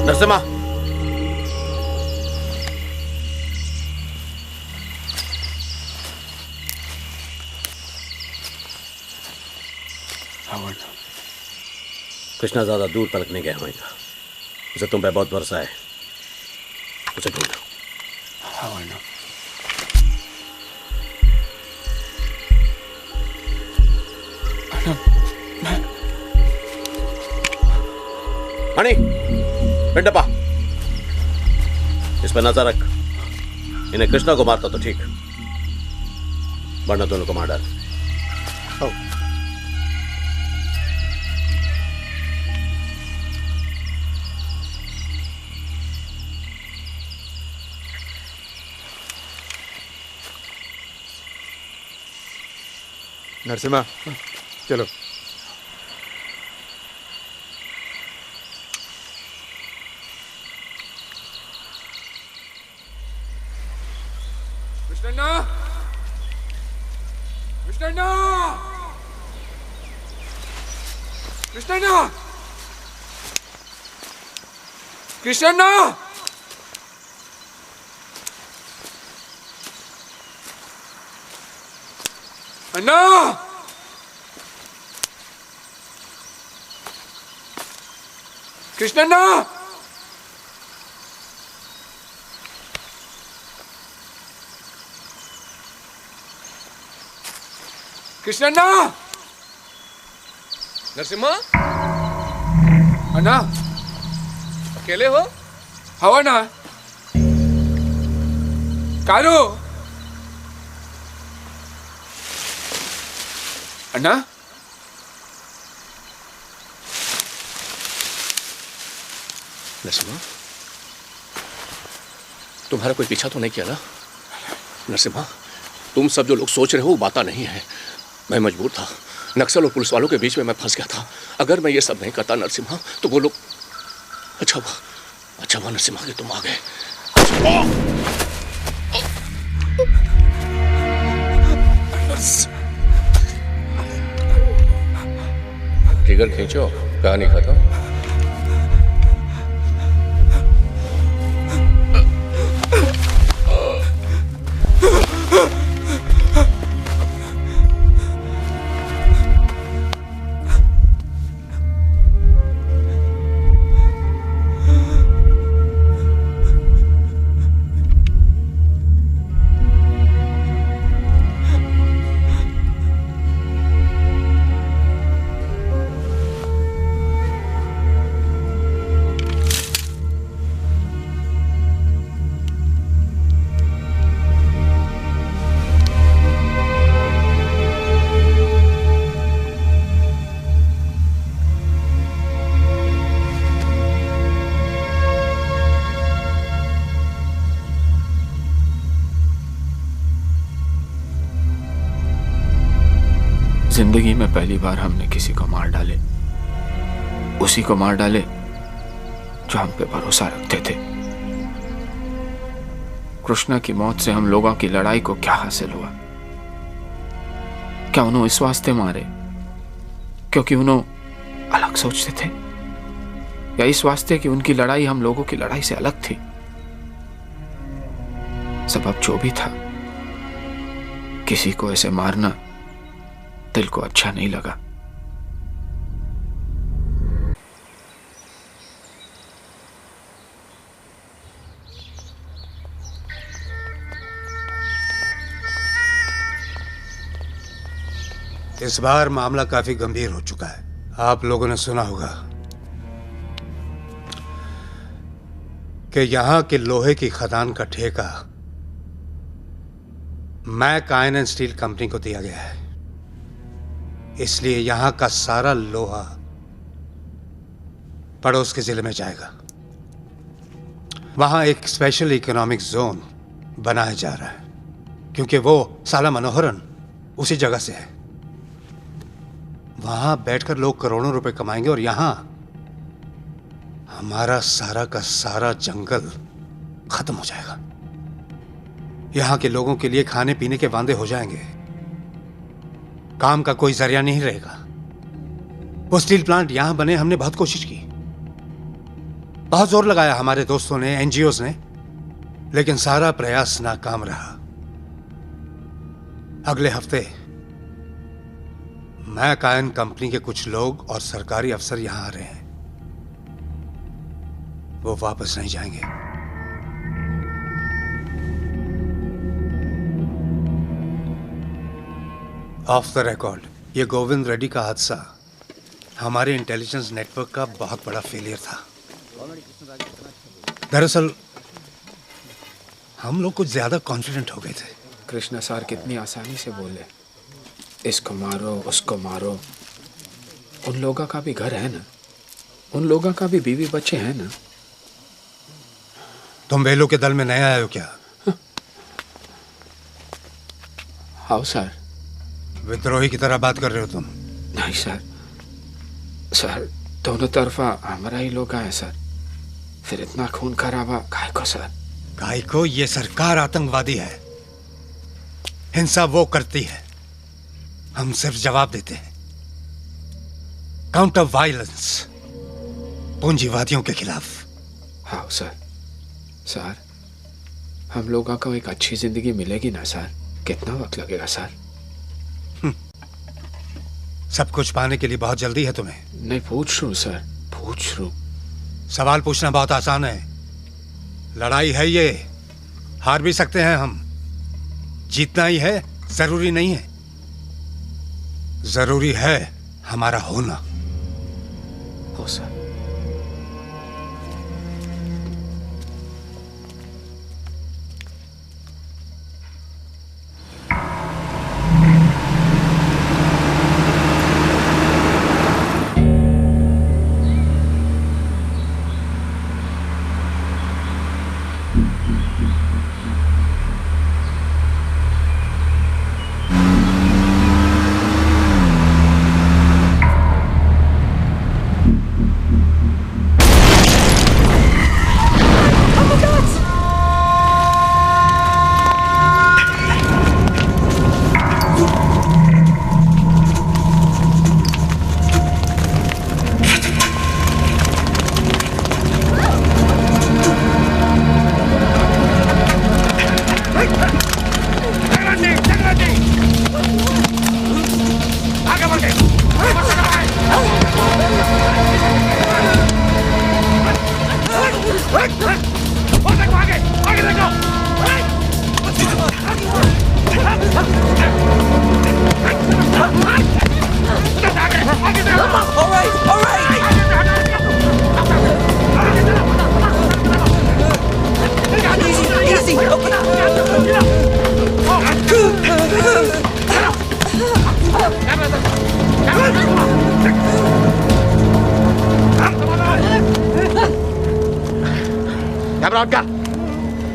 नरसिम्हा, कृष्णा ज्यादा दूर तक नहीं गया होगा। उसे तुम पे बहुत भरोसा है, उसे ढूंढो। मणि, पिंडप्पा, इस पर नजर रख। इन्हें कृष्णा को मारता तो ठीक, वरना दोनों को मार डाल। नरसिम्हा, चलो। कृष्णा, कृष्णा, कृष्णा, कृष्णा, अन्ना, कृष्णा, कृष्णा, नरसिम्हा, अन्ना, अकेले हो? हवा ना, कारू, अन्ना, नरसिम्हा, तुम्हारा कोई पीछा तो नहीं किया ना? नरसिम्हा, तुम सब जो लोग सोच रहे हो वो बात नहीं है। मैं मजबूर था, नक्सल और पुलिस वालों के बीच में मैं फंस गया था। अगर मैं ये सब नहीं करता नरसिम्हा तो वो लोग। अच्छा हुआ नरसिम्हा कि तुम आ गए। ट्रिगर खींचो, कहानी खत्म। जिंदगी में पहली बार हमने किसी को मार डाले, उसी को मार डाले जो हम पे भरोसा रखते थे। कृष्णा की मौत से हम लोगों की लड़ाई को क्या हासिल हुआ? क्या उन्होंने इस वास्ते मारे क्योंकि उन्होंने अलग सोचते थे, या इस वास्ते कि उनकी लड़ाई हम लोगों की लड़ाई से अलग थी? सबब जो भी था किसी को ऐसे मारना दिल को अच्छा नहीं लगा। इस बार मामला काफी गंभीर हो चुका है। आप लोगों ने सुना होगा कि यहां के लोहे की खदान का ठेका Mac Iron and Steel Company को दिया गया है। इसलिए यहां का सारा लोहा पड़ोस के जिले में जाएगा। वहां एक स्पेशल इकोनॉमिक जोन बनाया जा रहा है, क्योंकि वो साला मनोहरन उसी जगह से है। वहां बैठकर लोग करोड़ों रुपए कमाएंगे और यहां हमारा सारा का सारा जंगल खत्म हो जाएगा। यहां के लोगों के लिए खाने पीने के वांदे हो जाएंगे। काम का कोई जरिया नहीं रहेगा। वो स्टील प्लांट यहां बने, हमने बहुत कोशिश की, बहुत जोर लगाया हमारे दोस्तों ने, एनजीओज ने, लेकिन सारा प्रयास नाकाम रहा। अगले हफ्ते मैक आयरन कंपनी के कुछ लोग और सरकारी अफसर यहां आ रहे हैं। वो वापस नहीं जाएंगे। ऑफ द रिकॉर्ड, ये गोविंद रेड्डी का हादसा हमारे इंटेलिजेंस नेटवर्क का बहुत बड़ा फेलियर था। दरअसल हम लोग कुछ ज्यादा कॉन्फिडेंट हो गए थे। कृष्णा सर कितनी आसानी से बोले, इसको मारो उसको मारो। उन लोगों का भी घर है ना, उन लोगों का भी बीवी बच्चे हैं ना। तुम वेलू के दल में नया आए हो क्या? How sir? विद्रोही की तरह बात कर रहे हो तुम? नहीं सर, सर दोनों तरफा हमारा ही लोग आए सर, फिर इतना खून खराबा काय को सर? काय को? ये सरकार आतंकवादी है, हिंसा वो करती है, हम सिर्फ जवाब देते हैं। काउंटर वायलेंस, पूंजीवादियों के खिलाफ। हाँ सर। सर हम लोगों को एक अच्छी जिंदगी मिलेगी ना सर? कितना वक्त लगेगा सर? सब कुछ पाने के लिए बहुत जल्दी है तुम्हें? नहीं, पूछ रहा हूँ सर, पूछ रहा हूँ। सवाल पूछना बहुत आसान है। लड़ाई है ये, हार भी सकते हैं हम, जीतना ही है जरूरी नहीं है। जरूरी है हमारा होना। हो सर।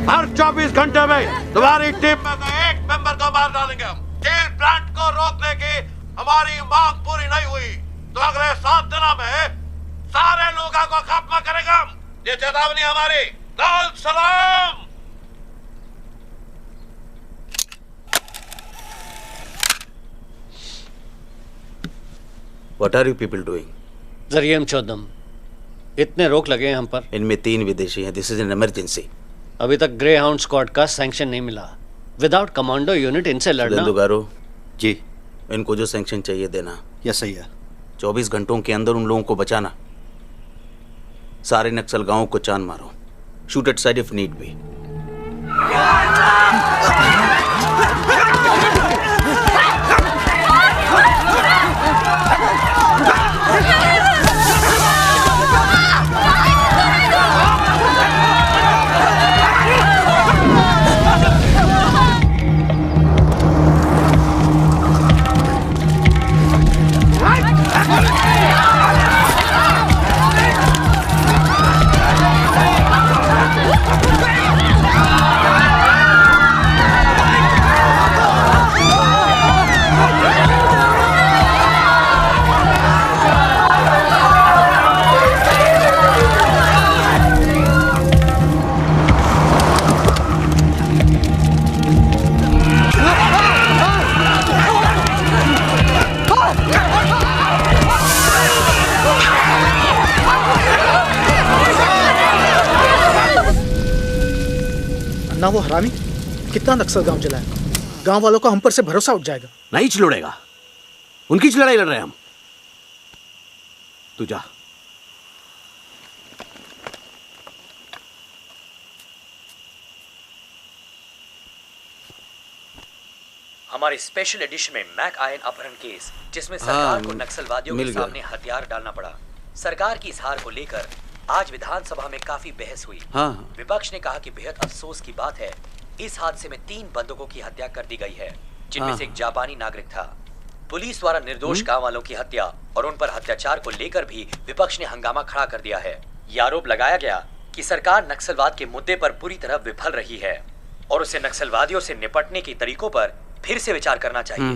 हर 24 घंटे में तुम्हारी टीम में एक मेंबर को मार डालेंगे हम। स्टील प्लांट को रोकने की हमारी मांग पूरी नहीं हुई तो अगले 7 दिनों में सारे लोगों को खत्म करेंगे हम। ये चेतावनी हमारी। लाल सलाम। What are you people doing? जरियम चौदम, इतने रोक लगे हैं हम पर। इनमें 3 विदेशी हैं। This is an emergency. अभी तक ग्रे हाउंड स्क्वाड का सैंक्शन नहीं मिला। विदाउट कमांडो यूनिट इनसे लड़ना। सुरेंद्र जी, इनको जो सैंक्शन चाहिए देना। यस सही है। 24 घंटों के अंदर उन लोगों को बचाना। सारे नक्सल गांवों को चांद मारो। Shoot at side if need be. ना वो हरामी कितना नक्सल गांव जलाया। गांव वालों का हम पर से भरोसा उठ जाएगा। नहीं लड़ेगा, उनकी लड़ाई लड़ रहे हैं हम। तू जा। हमारे स्पेशल एडिशन में मैक आयन अपहरण केस, जिसमें सरकार को नक्सलवादियों के सामने हथियार डालना पड़ा। सरकार की इस हार को लेकर आज विधानसभा में काफी बहस हुई। विपक्ष ने कहा कि बेहद अफसोस की बात है, इस हादसे में 3 बंदूकों की हत्या कर दी गई है, जिनमें से एक जापानी नागरिक था। पुलिस द्वारा निर्दोष गांव वालों की हत्या और उन पर अत्याचार को लेकर भी विपक्ष ने हंगामा खड़ा कर दिया है। ये आरोप लगाया गया कि सरकार नक्सलवाद के मुद्दे पर पूरी तरह विफल रही है और उसे नक्सलवादियों से निपटने के तरीकों पर फिर से विचार करना चाहिए।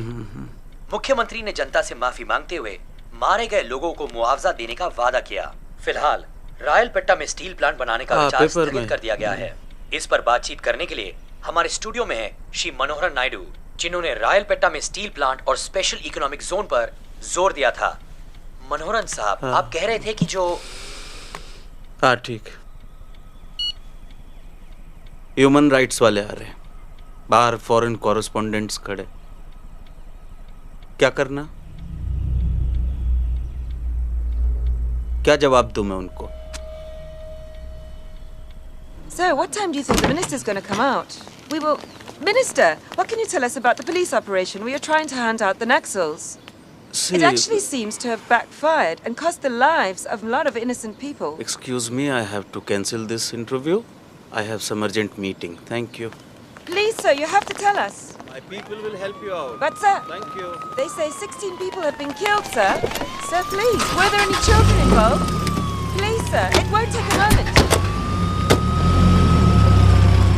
मुख्यमंत्री ने जनता से माफी मांगते हुए मारे गए लोगों को मुआवजा देने का वादा किया। फिलहाल रायलपेट्टा में स्टील प्लांट बनाने का विचार स्थगित कर दिया गया है। इस पर बातचीत करने के लिए हमारे स्टूडियो में है श्री मनोहरन नायडू, जिन्होंने रायलपेट्टा में स्टील प्लांट और स्पेशल इकोनॉमिक जोन पर जोर दिया था। मनोहरन साहब, आप कह रहे थे कि जो ठीक, ह्यूमन राइट्स वाले आ रहे हैं, बाहर फॉरेन कॉरेस्पॉन्डेंट्स खड़े, क्या करना, क्या जवाब दूं मैं उनको? So, what time do you think the minister's going to come out? We will... Minister, what can you tell us about the police operation we are trying to hunt out the Naxals? See, it actually seems to have backfired and cost the lives of a lot of innocent people. Excuse me, I have to cancel this interview. I have some urgent meeting. Thank you. Please, sir, you have to tell us. My people will help you out. But, sir, thank you. They say 16 people have been killed, sir. Sir, please, were there any children involved? Please, sir, it won't take a moment.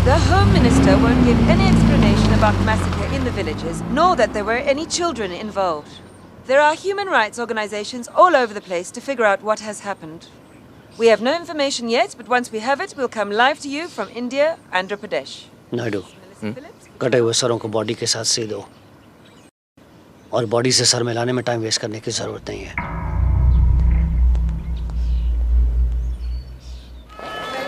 The Home Minister won't give any explanation about the massacre in the villages, nor that there were any children involved. There are human rights organizations all over the place to figure out what has happened. We have no information yet, but once we have it, we'll come live to you from India, Andhra Pradesh. Naidu, कटे हुए सरों को body के साथ सी दो और body से sir मिलाने में टाइम वेस्ट करने की जरूरत नहीं है।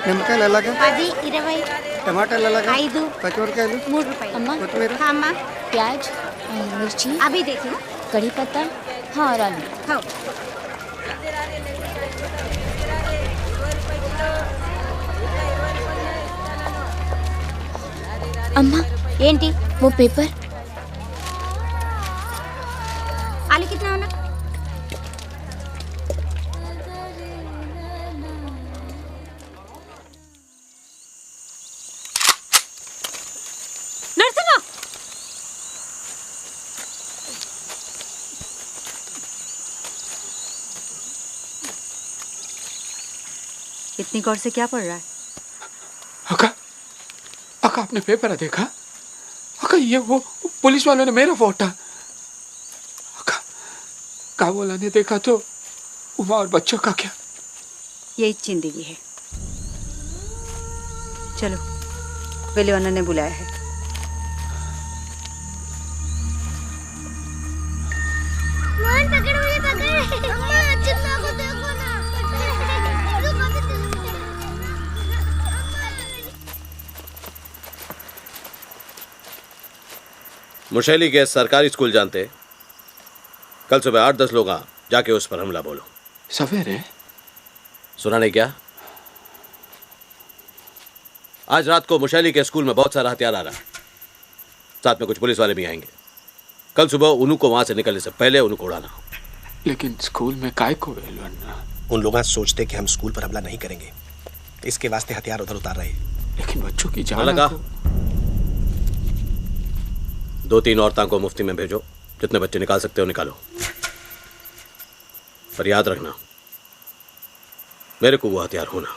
నిమ్మకాయలు ఎలాగా? 10, 20, టమాటాలు ఎలాగా? 5, పచ్చిమిరకాయలు 3 रुपए। अम्मा, కొత్తిమీర हाँ अम्मा, प्याज, मिर्ची, अभी देखो, कड़ी पत्ता, हाँ और आलू, खाओ। अम्मा, ఏంటి वो पेपर? आलू कितना होना? नरसिम्हा! इतनी गौर से क्या पढ़ रहा है? अका आपने पेपर देखा? अका ये वो पुलिस वालों ने मेरा फोटा। अका बोला ने देखा तो उमा और बच्चों का क्या? यही जिंदगी है। चलो, वेलिवाना ने बुलाया है। मोहन पकड़, मुझे पकड़। अम्मा, चिन्ना को देखो ना। मुशैली के सरकारी स्कूल जानते, कल सुबह 8-10 लोग जाके उस पर हमला बोलो। सवेरे? सुना नहीं क्या? आज रात को मुशैली के स्कूल में बहुत सारा हथियार आ रहा है, साथ में कुछ पुलिस वाले भी आएंगे। कल सुबह उन्हों को वहां से निकलने से पहले उन्हों को उड़ाना। लेकिन स्कूल में काय को उन लोग सोचते कि हम स्कूल पर हमला नहीं करेंगे, इसके वास्ते हथियार उधर उतार रहे। लेकिन बच्चों की जान लगा। 2-3 औरतों को मुफ्ती में भेजो, जितने बच्चे निकाल सकते हो निकालो। पर याद रखना, मेरे को वो हथियार होना।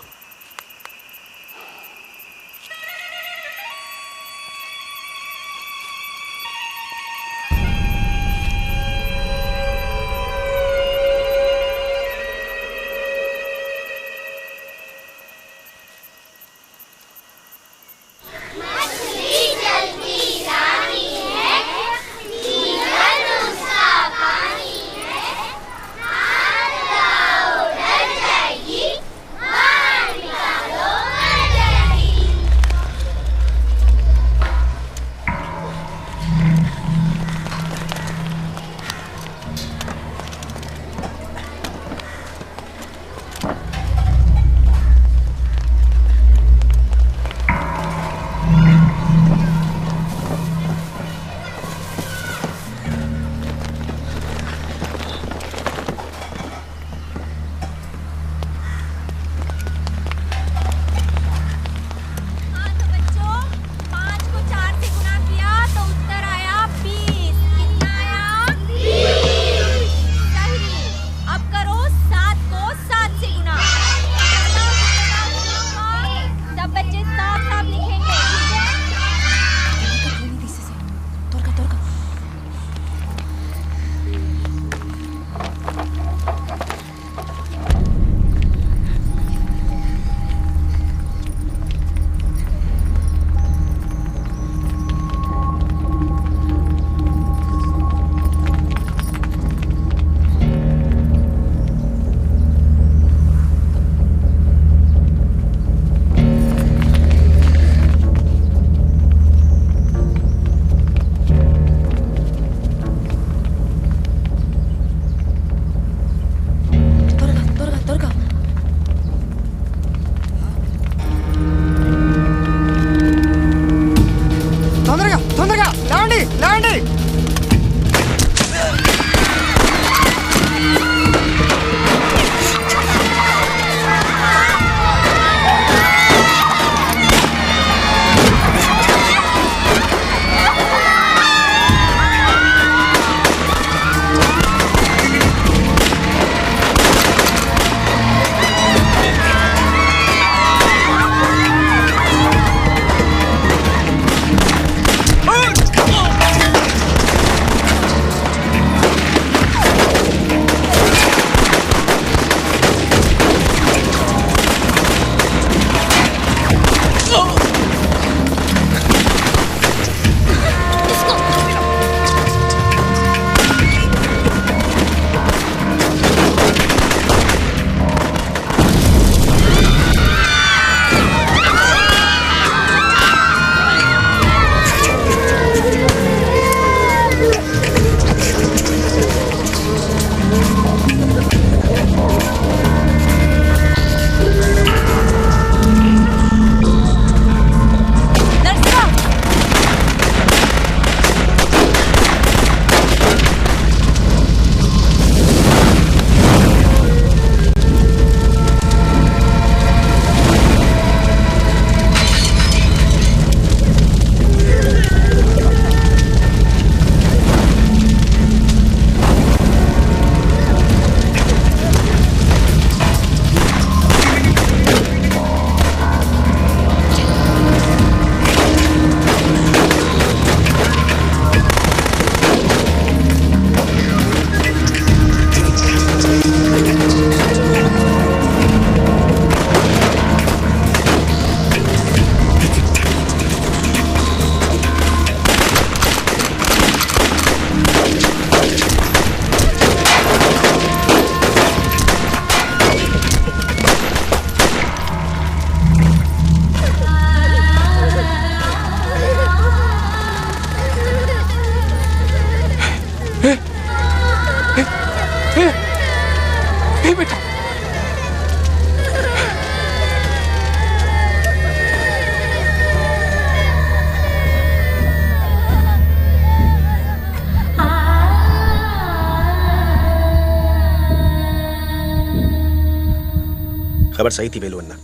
खबर सही थी वेलु अन्ना,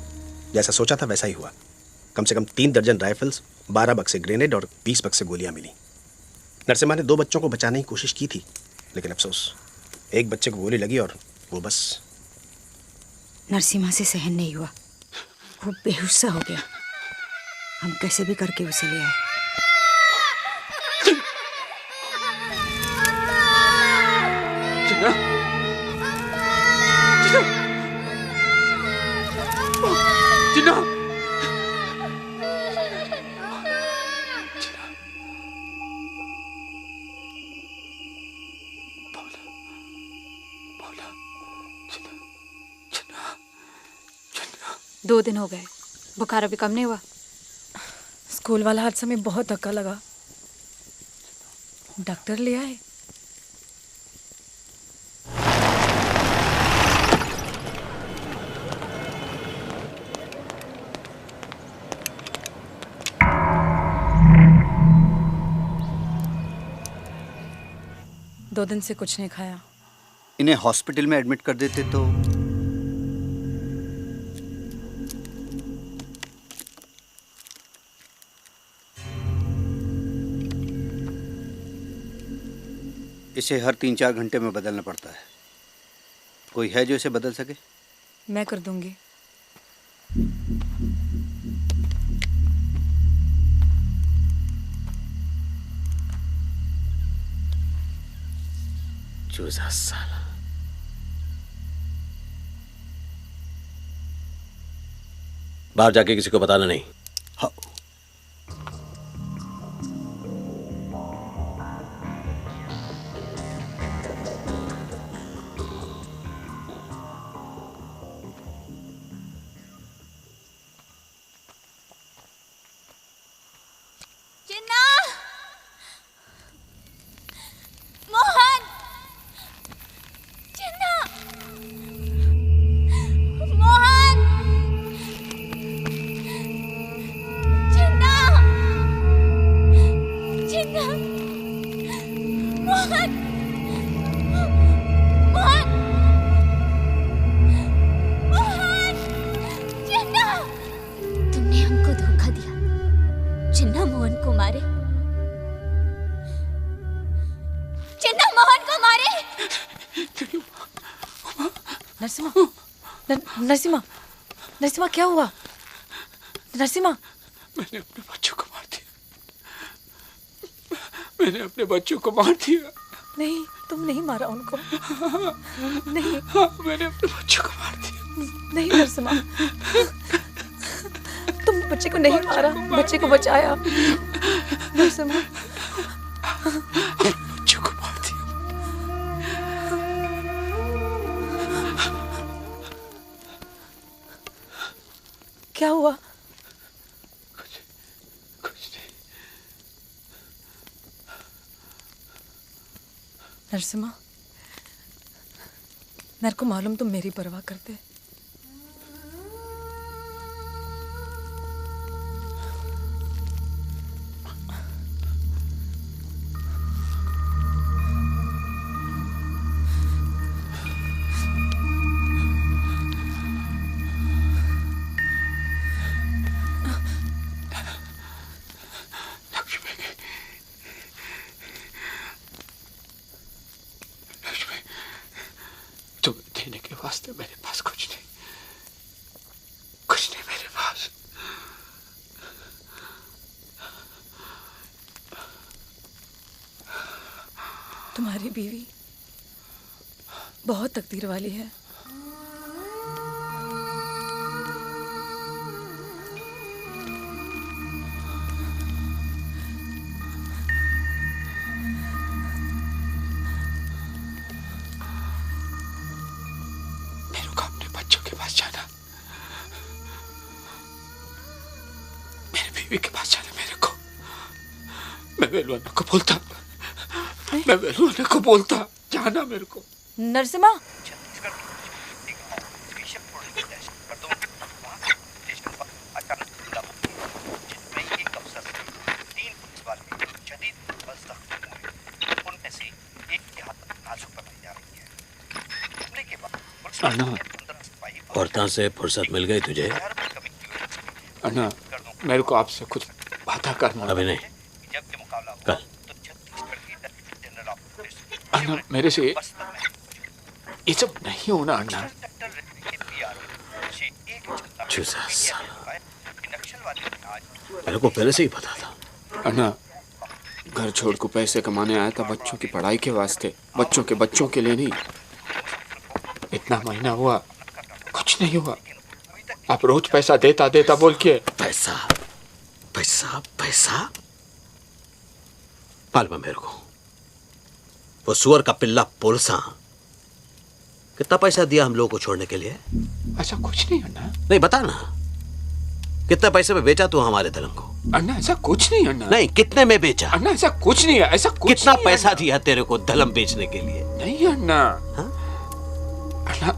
जैसा सोचा था वैसा ही हुआ। कम से कम 3 दर्जन राइफल्स, 12 बक्से ग्रेनेड और 20 बक्से गोलियां मिली। नरसिम्हा ने 2 बच्चों को बचाने की कोशिश की थी, लेकिन अफसोस एक बच्चे को गोली लगी और वो बस। नरसिम्हा से सहन नहीं हुआ, वो बेहोश सा हो गया। हम कैसे भी करके उसे ले आए। जिन्ना, जिन्ना, जिन्ना, दो दिन हो गए, बुखार अभी कम नहीं हुआ। स्कूल वाला हादसा में बहुत धक्का लगा, डॉक्टर ले आए। दो दिन से कुछ नहीं खाया। इन्हें हॉस्पिटल में एडमिट कर देते तो। इसे हर 3-4 घंटे में बदलना पड़ता है। कोई है जो इसे बदल सके? मैं कर दूंगी। चूजा साला। बाहर जाके किसी को बताना नहीं। हाँ। नरसिम्हा, नरसिम्हा क्या हुआ? नरसिम्हा, मैंने अपने बच्चों को मार दिया। मैंने अपने बच्चों को मार दिया। नहीं, तुम नहीं मारा उनको। नहीं। हाँ, मैंने अपने बच्चों को मार दिया। नहीं नरसिम्हा, तुम बच्चे को नहीं मारा, बच्चे को बचाया। नरसिम्हा, बच्चों को मार दिया। क्या हुआ? कुछ नहीं। नरसिम्हा, मेरे को मालूम तुम मेरी परवाह करते। मेरे पास कुछ नहीं मेरे पास। तुम्हारी बीवी बहुत तकदीर वाली है। के पास जाना मेरे को। मैं वेलु अन्ना को बोलता, मैं वेलु अन्ना को बोलता, जाना मेरे को। नरसिम्हा, औरतां से फुर्सत मिल गई तुझे? अन्ना, मेरे को आपसे कुछ बात करना। अभी नहीं, कल। अन्ना, मेरे से ये सब नहीं होना अन्ना। चूसा साला, मेरे को पहले से ही पता था। अन्ना, घर छोड़ को पैसे कमाने आया था बच्चों की पढ़ाई के वास्ते, बच्चों के लिए नहीं। इतना महीना हुआ, कुछ नहीं हुआ। आप रोज पैसा देता बोल के। पैसा पैसा पैसा मालूम मेरे को, वो सुअर का पिल्ला पुलसा कितना पैसा दिया हम लोगों को छोड़ने के लिए? ऐसा कुछ नहीं अन्ना। नहीं बता ना, कितने पैसे में बेचा तू हमारे धर्म को? अन्ना ऐसा कुछ नहीं अन्ना। नहीं, कितने में बेचा? अन्ना ऐसा कुछ नहीं है, ऐसा कुछ कितना नहीं पैसा अन्ना। दिया तेरे को धर्म बेचने के लिए? नहीं अन्ना। अन्ना,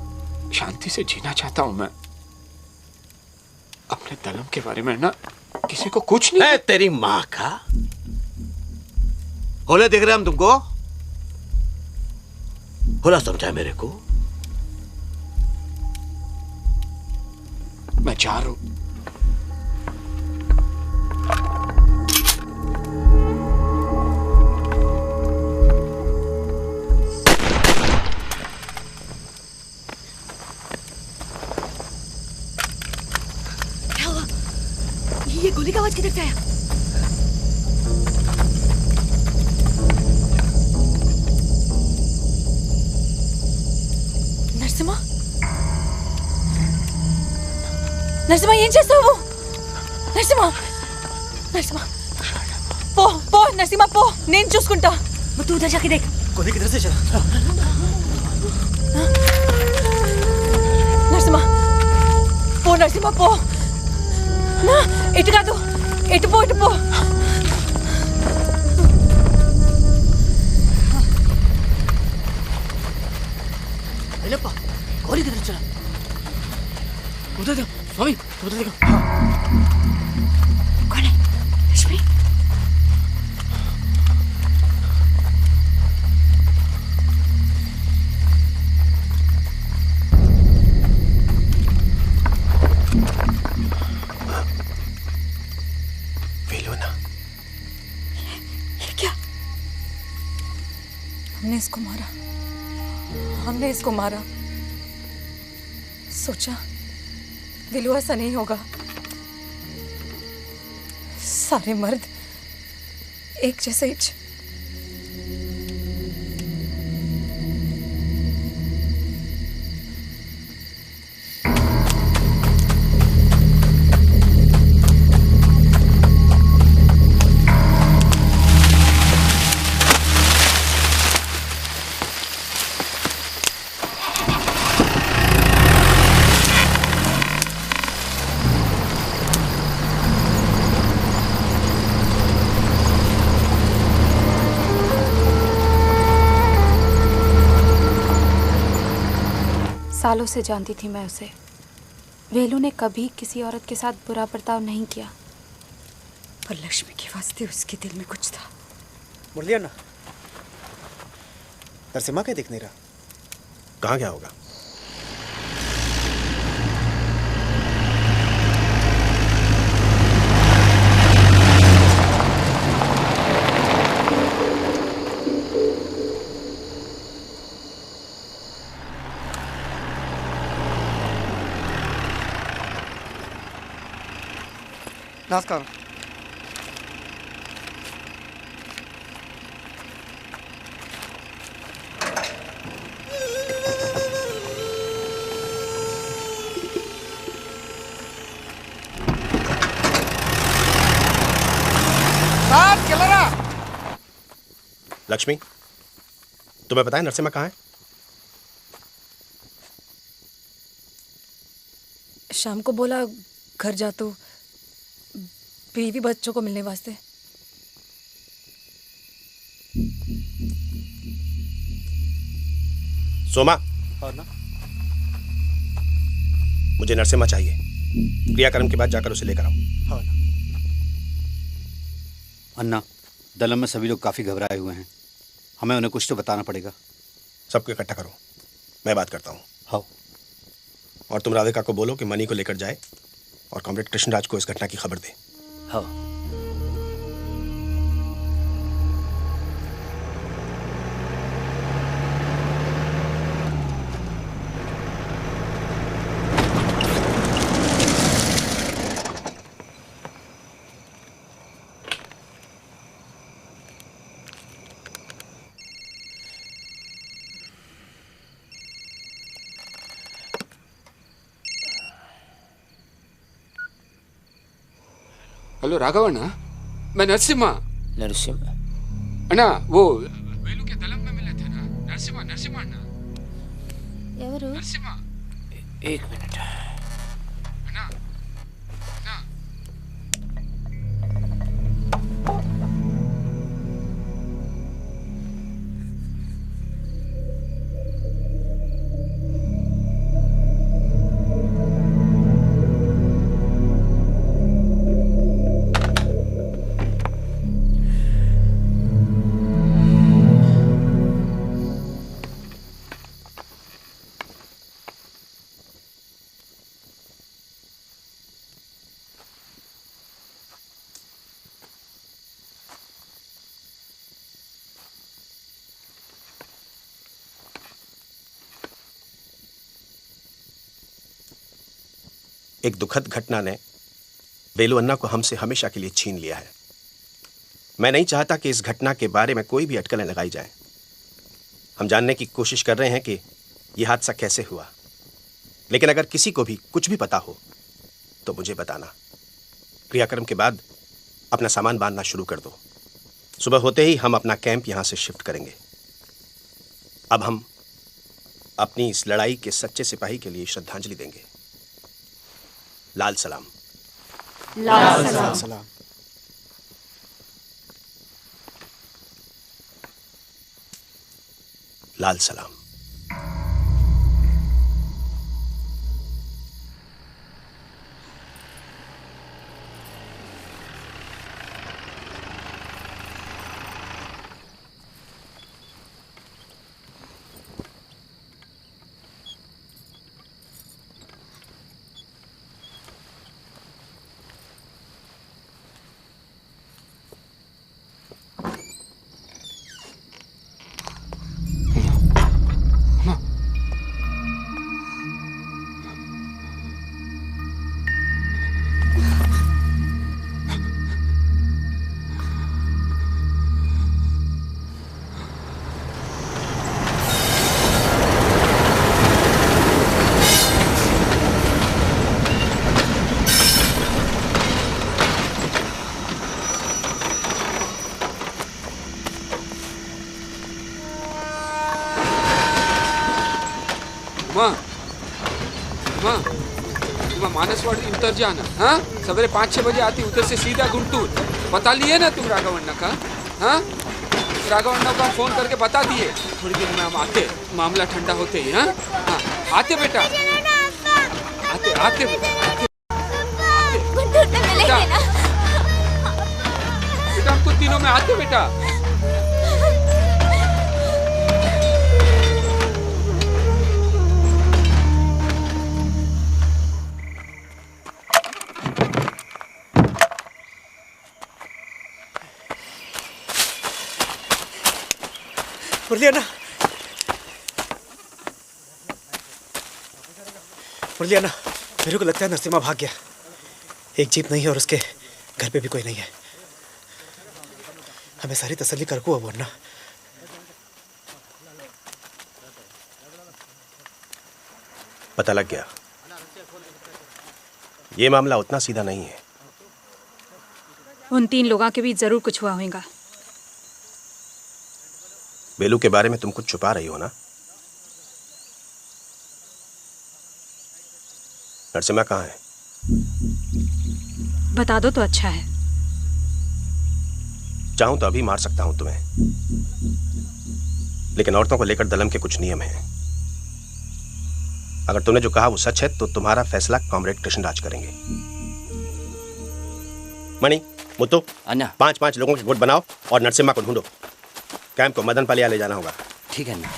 शांति से जीना चाहता हूं मैं। अपने धर्म के बारे में ना किसी को कुछ नहीं। तेरी माँ का होले दिख रहे हम तुमको? होला समझा मेरे को? मैं जा रहा हूं। ये गोली का आवाज किधर से आया? नरसिम्हा, नरसिम्हा ఏం చేస్తావు? నరసింహ, నరసింహ, పో నరసింహ పో, నేను చూసుకుంటా. तू उधर जाके देख. गोली किधर से चला? నరసింహ పో. నా ఇటు కాదు, ఇటు పో. अय्यप्पा, गोली किधर चला? उधर देखो स्वामी, उधर देखो। कौन है? लक्ष्मी? वेलुना, ये क्या? हमने इसको मारा। सोचा दिलू ऐसा नहीं होगा। सारे मर्द एक जैसे ही। सालों से जानती थी मैं उसे। वेलू ने कभी किसी औरत के साथ बुरा बर्ताव नहीं किया, पर लक्ष्मी के वास्ते उसके दिल में कुछ था। मुरली अन्ना, नरसिम्हा क्या दिख नहीं रहा? कहाँ गया होगा? नमस्कार। लक्ष्मी, तुम्हें पता है नरसिम्हा कहाँ है? शाम को बोला घर जा तो बीवी बच्चों को मिलने वास्ते। सोमा, और ना? मुझे नरसिम्हा चाहिए। क्रियाक्रम के बाद जाकर उसे लेकर आओ। हाँ ना। अन्ना, दलम में सभी लोग काफी घबराए हुए हैं, हमें उन्हें कुछ तो बताना पड़ेगा। सबको इकट्ठा करो, मैं बात करता हूँ। हाँ। और तुम राधिका को बोलो कि मनी को लेकर जाए और कॉमरेड कृष्णराज को इस घटना की खबर दे। हाँ। हेलो राघवಣ್ಣ, मैं नरसिम्हा। नरसिम्हा अण्णा, वो वेलू के दलम में मिले थे ना। नरसिम्हा, नरसिम्हा अण्णा। ఎవరు? नरसिम्हा। एक मिनट। अण्णा, अण्णा। एक दुखद घटना ने वेलू अन्ना को हमसे हमेशा के लिए छीन लिया है। मैं नहीं चाहता कि इस घटना के बारे में कोई भी अटकलें लगाई जाए। हम जानने की कोशिश कर रहे हैं कि यह हादसा कैसे हुआ, लेकिन अगर किसी को भी कुछ भी पता हो तो मुझे बताना। क्रियाक्रम के बाद अपना सामान बांधना शुरू कर दो। सुबह होते ही हम अपना कैंप यहां से शिफ्ट करेंगे। अब हम अपनी इस लड़ाई के सच्चे सिपाही के लिए श्रद्धांजलि देंगे। लाल सलाम। लाल सलाम। लाल सलाम। मानसवाड़ी उतर जाना। हाँ, सवेरे 5-6 बजे आती, उधर से सीधा गुंटूर। बता लिए ना तुम राघवन्ना का? हाँ, राघवन्ना को फोन करके बता दिए। थोड़ी देर में हम आते, मामला ठंडा होते ही। हाँ, आते बेटा, आते आते बेटा, हम कुछ दिनों में आते बेटा। मुरलियाना, मुरलियाना, मेरे को लगता है नरसिम्हा भाग गया। एक जीप नहीं है और उसके घर पे भी कोई नहीं है। हमें सारी तसल्ली कर को अब वरना। पता लग गया, ये मामला उतना सीधा नहीं है। उन 3 लोगों के बीच जरूर कुछ हुआ होगा। बेलू के बारे में तुम कुछ छुपा रही हो ना? नरसिम्हा कहाँ है? बता दो तो अच्छा है। चाहूं तो अभी मार सकता हूं तुम्हें, लेकिन औरतों को लेकर दलम के कुछ नियम हैं। अगर तुमने जो कहा वो सच है तो तुम्हारा फैसला कॉमरेड कृष्णराज करेंगे। मणि, मुत्तू, 5-5 लोगों के गुट बनाओ और नरसिम्हा को ढूंढो। कैंप को मदन पालिया ले जाना होगा। ठीक है ना।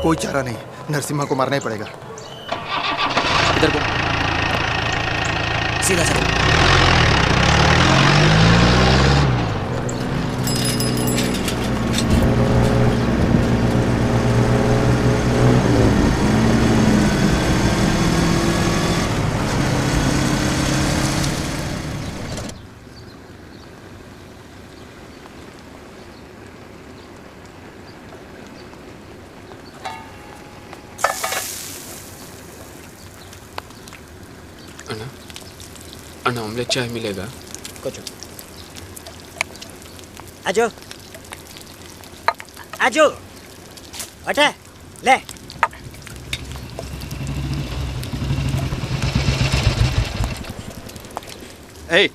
कोई चारा नहीं, नरसिम्हा को मारना ही पड़ेगा। इधर को सीधा चलो। अन्ना ऑमलेट चाय मिलेगा? कुछ आजो आजो उठे ले। ए,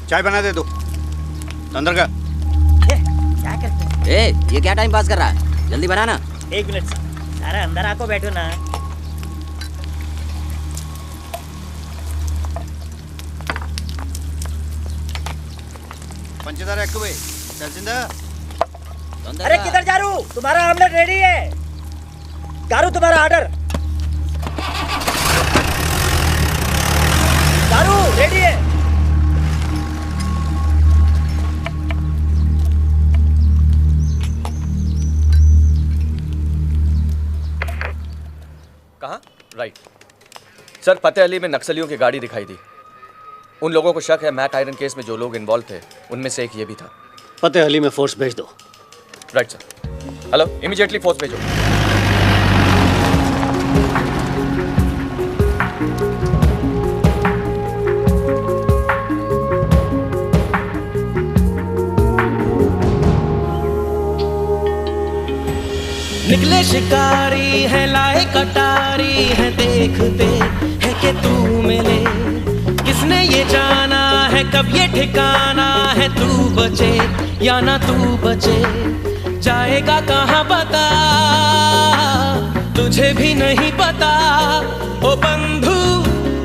चाय बना दे दो। अंदर का। क्या करते? ए, ये क्या टाइम पास कर रहा है? जल्दी बनाना। 1 मिनट सारा अंदर आको बैठो ना। पंचदार एक्वे चलचिंदा। अरे किधर जा रू? तुम्हारा ऑमलेट रेडी है। गारू तुम्हारा ऑर्डर। गारू रेडी है। कहाँ? राइट सर, फतेह अली में नक्सलियों की गाड़ी दिखाई दी। उन लोगों को शक है मैक आयरन केस में जो लोग इन्वॉल्व थे उनमें से एक ये भी था। फतेह अली में फोर्स भेज दो। Right sir. Hello, immediately force भेजो। निकले शिकारी है लाए कटारी है, देखते है कि तू मिले। किसने ये जाना है कब ये ठिकाना है, तू बचे या ना तू बचे। जाएगा कहाँ बता, तुझे भी नहीं पता। ओ बंधु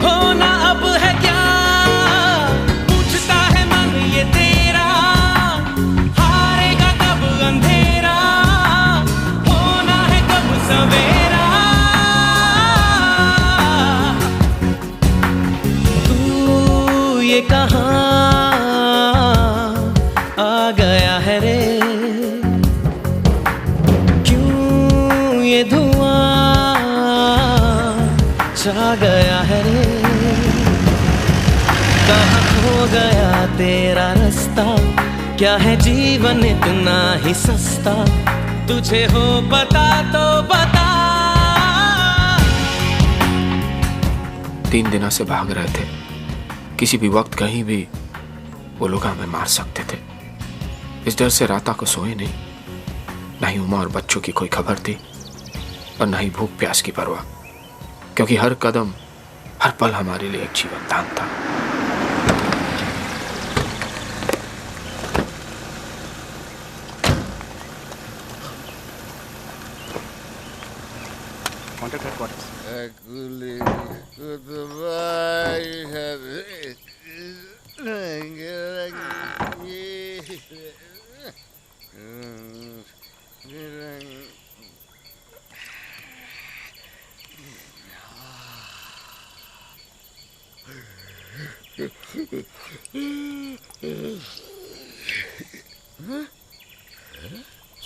होना अब है क्या, पूछता है मन ये तेरा। हारेगा कब अंधेरा, होना है कब सवेरा। तू ये कहाँ आ गया है रे, क्यों ये धुआं छा गया है रे। कहाँ खो गया तेरा रास्ता, क्या है जीवन इतना ही सस्ता। तुझे हो पता तो बता। 3 दिनों से भाग रहे थे, किसी भी वक्त कहीं भी वो लोग हमें मार सकते थे। इस डर से राता को सोए नहीं, ना ही उमा और बच्चों की कोई खबर थी और ना ही भूख प्यास की परवाह, क्योंकि हर कदम हर पल हमारे लिए एक जीवन दान था। Contact headquarters.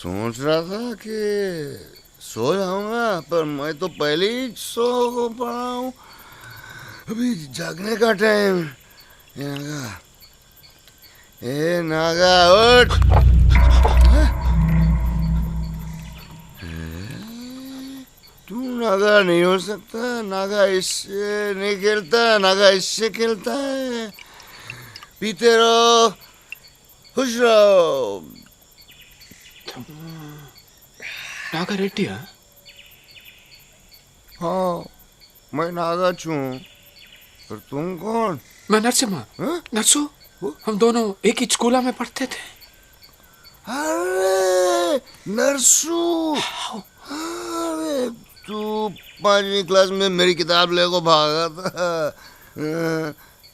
सोच रहा था कि सो जाऊंगा, पर मैं तो पहले ही सो पड़ा हूँ। अभी जागने का टाइम। ए नागा उठ। तू नागा नहीं हो सकता, नागा इससे नहीं खेलता, नागा इससे खेलता है। पीते रहो, खुश रहो। नागा रेड्डी है? हाँ, मैं नागा छू। और तुम कौन? मैं नरसिम्हा। नरसू, हम दोनों एक ही स्कूल में पढ़ते थे। अरे नरसू, अरे तू 5वीं क्लास में मेरी किताब लेको भागा था।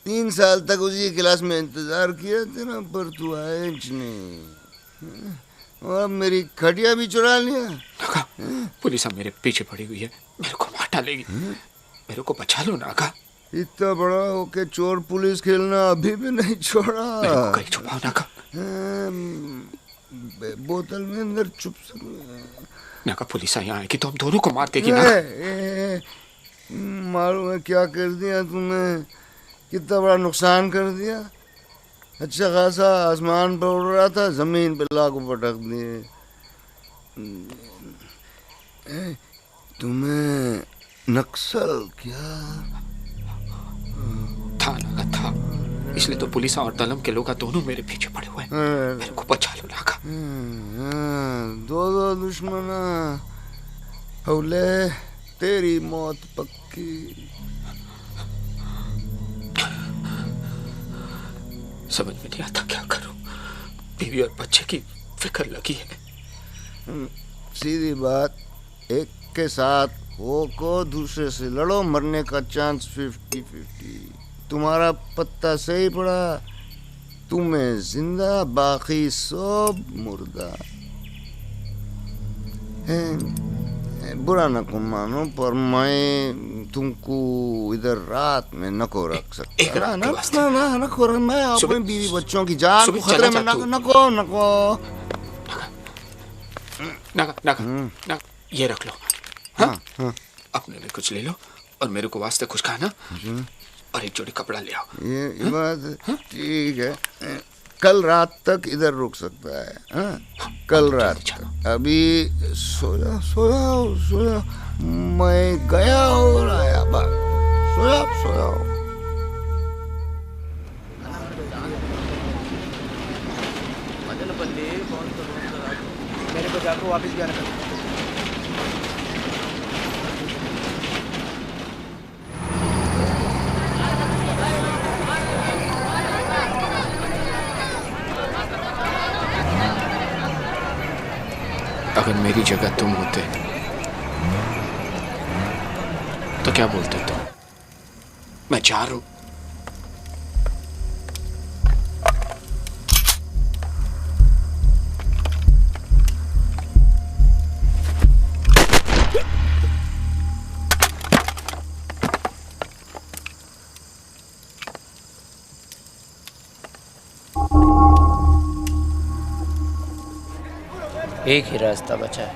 3 साल तक उसी क्लास में इंतजार किया तेरा, पर तू आया नहीं। और मेरी खटिया भी चुरा लिया। नागा, पुलिस अब मेरे पीछे पड़ी हुई है, मेरे को मार डालेगी। मेरे को बचा लो नागा। इतना बड़ा होके चोर पुलिस खेलना अभी भी नहीं छोड़ा। मेरे को कहीं छुपाओ नागा। बोतल में अंदर छुप नागा, पुलिस यहाँ आएगी तो हम दोनों को मार देगी ना। मालूम है क्या कर दिया तुमने, कितना बड़ा नुकसान कर दिया। अच्छा खासा आसमान पर उड़ रहा था, जमीन पे लाखों पटक दिए। तुम्हें नक्सल क्या था नागा, था। इसलिए तो पुलिस और दलम के लोग दोनों मेरे पीछे पड़े हुए हैं। मेरे को बचा लो नागा। दो दुश्मन हौले, तेरी मौत पक्की। समझ में नहीं आता क्या करूं। बीवी और बच्चे की फिक्र लगी है। सीधी बात, एक के साथ हो को दूसरे से लड़ो, मरने का चांस 50-50। तुम्हारा पत्ता सही पड़ा, तुम्हें जिंदा, बाकी सब मुर्दा। बुरा न को मानो, पर मैं तुमको इधर रात में न को रख सकता। ना को रख। मैं अपने बीवी बच्चों की जान को खतरे में नको। नागा, ये रख लो। हाँ? अपने लिए कुछ ले लो और मेरे को वास्ते कुछ खाना और एक जोड़ी कपड़ा ले आओ। ये बात ठीक है। कल रात तक इधर रुक सकता है। हाँ? कल रात तक। अभी सोया मैं गया और आया, बस सोया। मेरे को जाकर वापस भी आना। अगर मेरी जगह तुम होते तो क्या बोलते तुम? मैं जा रहा हूं। एक ही रास्ता बचा है।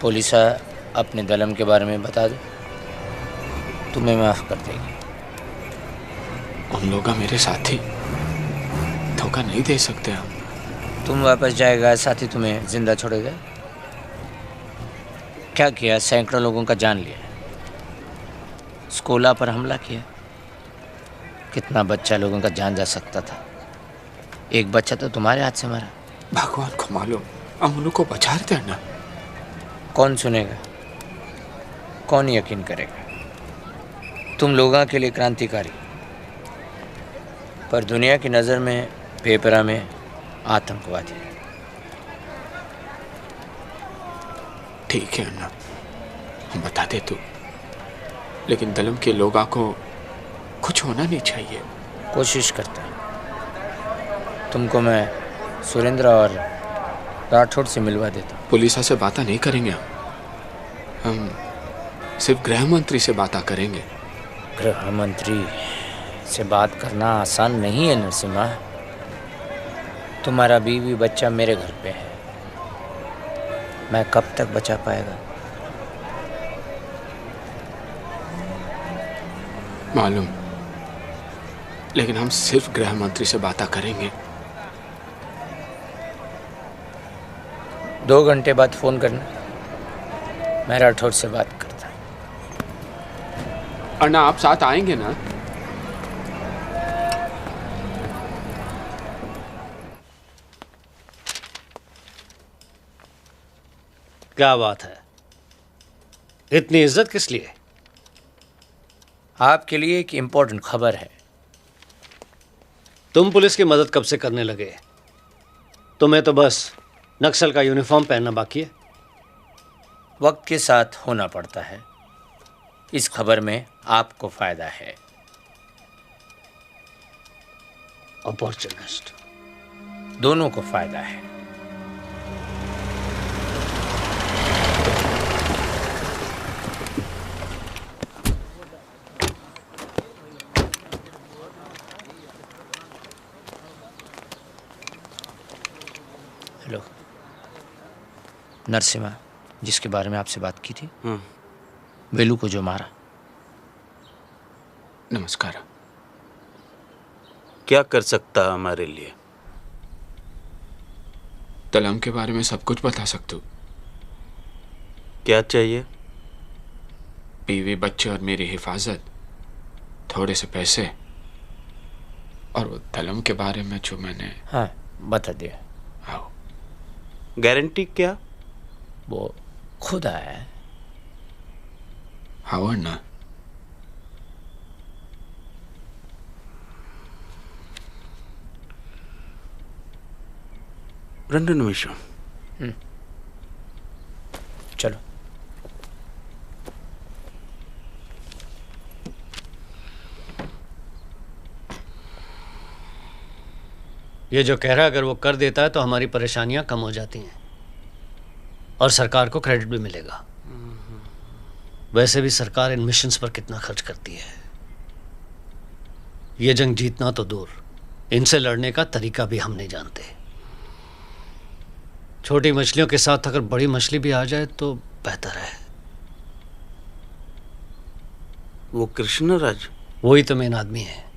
पुलिस अपने दलम के बारे में बता दो, तुम्हें माफ कर देगी। उन लोग मेरे साथी धोखा नहीं दे सकते हम। तुम वापस जाएगा, साथी तुम्हें जिंदा छोड़ेगा? क्या किया? सैकड़ों लोगों का जान लिया, स्कूला पर हमला किया। कितना बच्चा लोगों का जान जा सकता था। एक बच्चा तो तुम्हारे हाथ से मरा। भगवान को मालूम, हम उन को बचा रहे थे ना। कौन सुनेगा, कौन यकीन करेगा? तुम लोगों के लिए क्रांतिकारी, पर दुनिया की नज़र में पेपरा में आतंकवादी। ठीक है अन्ना, हम बता दे तू, लेकिन दलम के लोगों को कुछ होना नहीं चाहिए। कोशिश करता हूँ। तुमको मैं सुरेंद्र और राठौड़ से मिलवा देता हूँ। पुलिस से बातें नहीं करेंगे हम सिर्फ गृह मंत्री से बातें करेंगे। गृह मंत्री से बात करना आसान नहीं है नरसिम्हा। तुम्हारा बीवी बच्चा मेरे घर पे है, मैं कब तक बचा पाएगा? मालूम, लेकिन हम सिर्फ गृह मंत्री से बातें करेंगे। 2 घंटे बाद फोन करना, मैं राठौड़ से बात करता। अन्ना, आप साथ आएंगे ना? क्या बात है, इतनी इज्जत किस लिए? आपके लिए एक इम्पोर्टेंट खबर है। तुम पुलिस की मदद कब से करने लगे? तुम्हें तो बस नक्सल का यूनिफॉर्म पहनना बाकी है। वक्त के साथ होना पड़ता है। इस खबर में आपको फायदा है। अपॉर्चुनिस्ट। दोनों को फायदा है। हेलो, नरसिम्हा जिसके बारे में आपसे बात की थी, वेलू को जो मारा। नमस्कार। क्या कर सकता है हमारे लिए? तलम के बारे में सब कुछ बता सकते हो। क्या चाहिए? बीवी, बच्चे और मेरी हिफाजत, थोड़े से पैसे, और वो तलम के बारे में जो मैंने। हाँ, बता दिया। आओ। गारंटी क्या? वो खुद आया है। हाँ ना। రెండు నిమిషం। चलो। ये जो कह रहा है, अगर वो कर देता है तो हमारी परेशानियां कम हो जाती हैं और सरकार को क्रेडिट भी मिलेगा। वैसे भी सरकार इन मिशंस पर कितना खर्च करती है। ये जंग जीतना तो दूर, इनसे लड़ने का तरीका भी हम नहीं जानते। छोटी मछलियों के साथ अगर बड़ी मछली भी आ जाए तो बेहतर है। वो कृष्णराज, वही तो मेन आदमी है।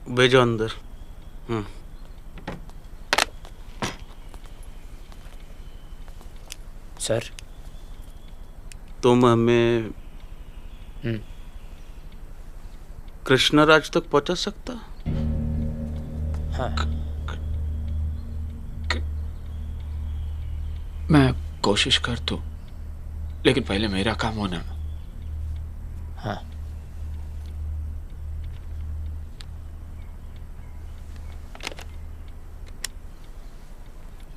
भेजो अंदर। सर, तुम हमें कृष्णराज तक पहुंचा सकता? हाँ। मैं कोशिश कर दूं, लेकिन पहले मेरा काम होना। हाँ।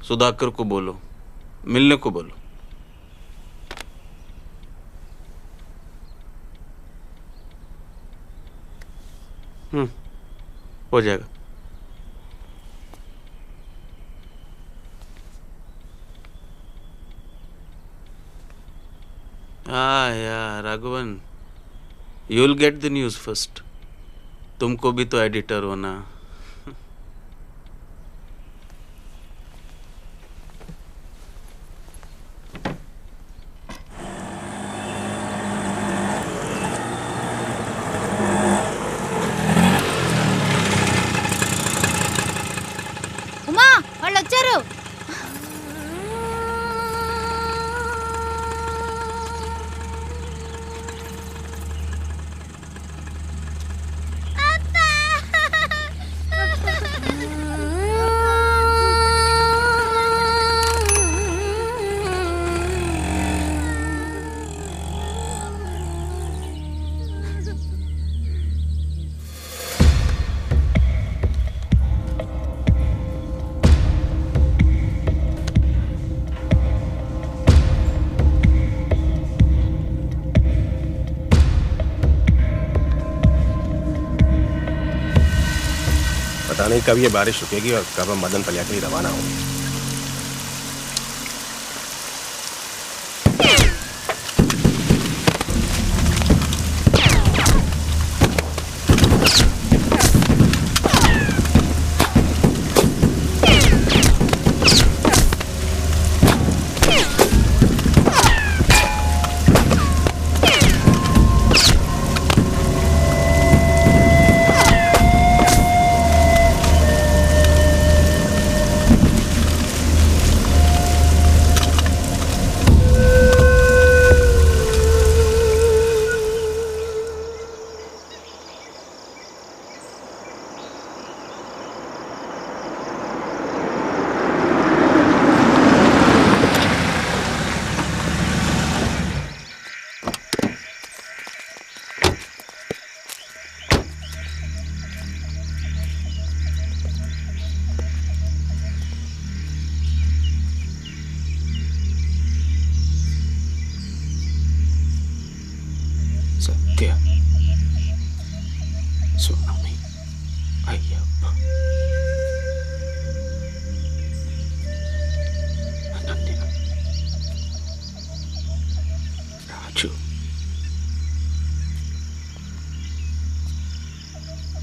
सुधाकर को बोलो, मिलने को बोलो। हो जाएगा। यार Raghavan, you will get the news first. तुमको भी तो एडिटर होना। पता नहीं कब ये बारिश रुकेगी और कब हम मदन पलिया के लिए रवाना होंगे।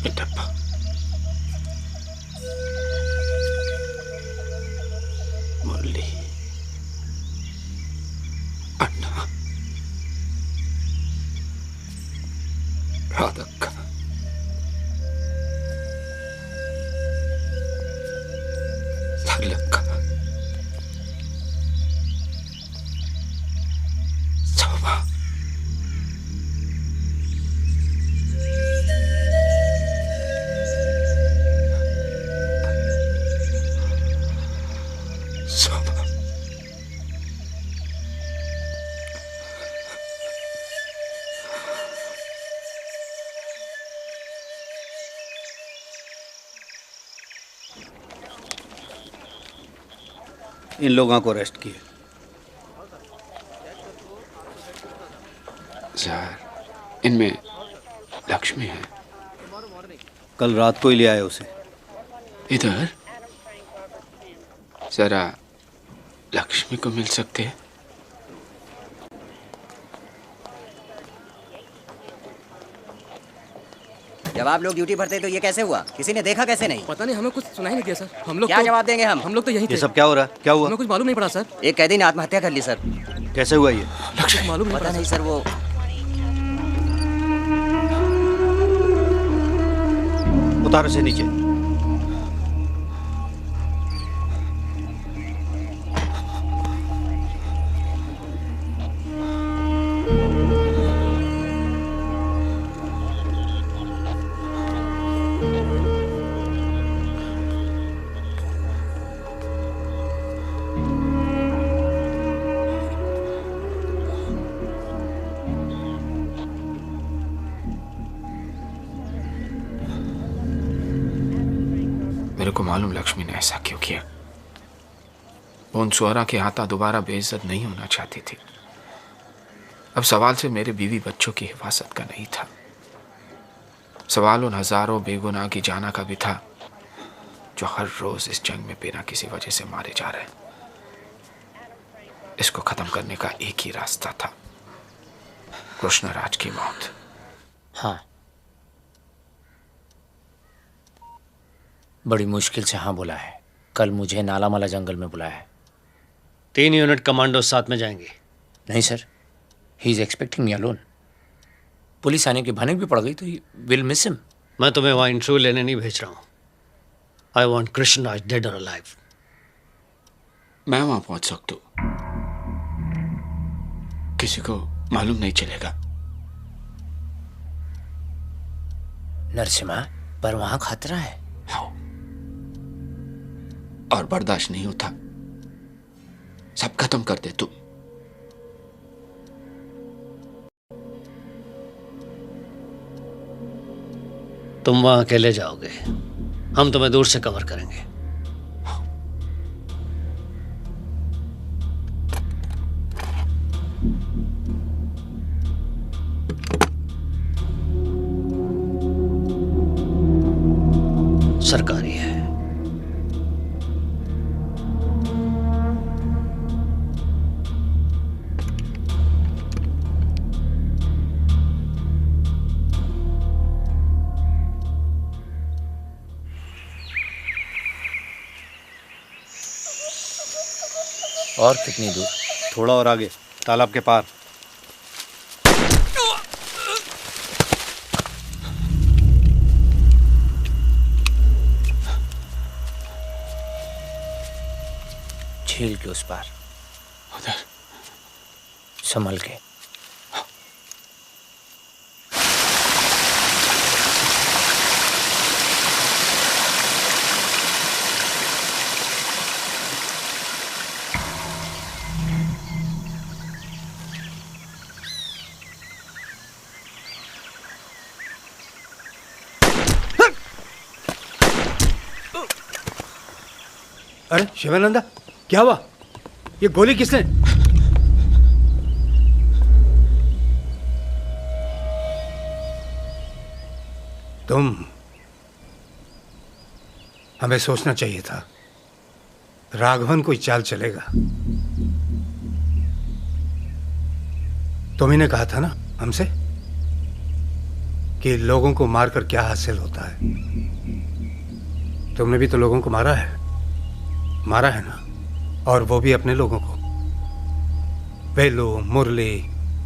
मिठप्पा, मुरली, अन्ना, राधक्का, सरलक्का, शोभा, शोभा, इन लोगों को अरेस्ट किए। सर, इनमें लक्ष्मी है। कल रात को ही ले आए उसे। इधर जरा लक्ष्मी को मिल सकते हैं? जब आप लोग ड्यूटी भरते तो ये कैसे हुआ? किसी ने देखा कैसे नहीं? पता नहीं, हमें कुछ सुनाई नहीं दिया सर। हम लोग क्या जवाब देंगे हम? हम लोग तो यही थे। ये सब क्या हो रहा है? क्या हुआ? हमें कुछ मालूम नहीं पड़ा सर। एक कैदी ने आत्महत्या कर ली सर। कैसे हुआ ये? लक्ष्मी मालूम नहीं पता नहीं सर। वो उतारो से नीचे। मेरे को मालूम लक्ष्मी ने ऐसा क्यों किया। वो उन सुअरा के हाथा दोबारा बेइज्जत नहीं होना चाहती थी। अब सवाल से मेरे बीवी बच्चों की हिफाजत का नहीं था, सवाल उन हजारों बेगुनाह की जाना का भी था जो हर रोज इस जंग में बिना किसी वजह से मारे जा रहे हैं। इसको खत्म करने का एक ही रास्ता था, कृष्णराज की मौत। हाँ, बड़ी मुश्किल से हाँ बोला है। कल मुझे नालामाला जंगल में बुलाया है। 3 यूनिट कमांडो साथ में जाएंगे। नहीं sir, he is expecting me alone. Police आने की भनक भी पड़ गई तो विल मिस हिम। मैं तुम्हें वहां इंटरव्यू लेने नहीं भेज रहा हूं। आई वॉन्ट कृष्णराज डेड और अलाइव। मैं वहां पहुंच सकता हूं, किसी को मालूम नहीं चलेगा। नरसिम्हा, पर वहां खतरा है। और बर्दाश्त नहीं होता, सब खत्म कर दे तू। तुम वहां अकेले जाओगे, हम तुम्हें दूर से कवर करेंगे। सरकारी है। और कितनी दूर? थोड़ा और आगे, तालाब के पार। झील के उस पार। उधर संभल के। अरे शिवानंदा, क्या हुआ? ये गोली किसने? तुम, हमें सोचना चाहिए था। राघवन कोई चाल चलेगा। तुम ही ने कहा था ना हमसे कि लोगों को मारकर क्या हासिल होता है। तुमने भी तो लोगों को मारा है ना, और वो भी अपने लोगों को। वेलू, मुरली,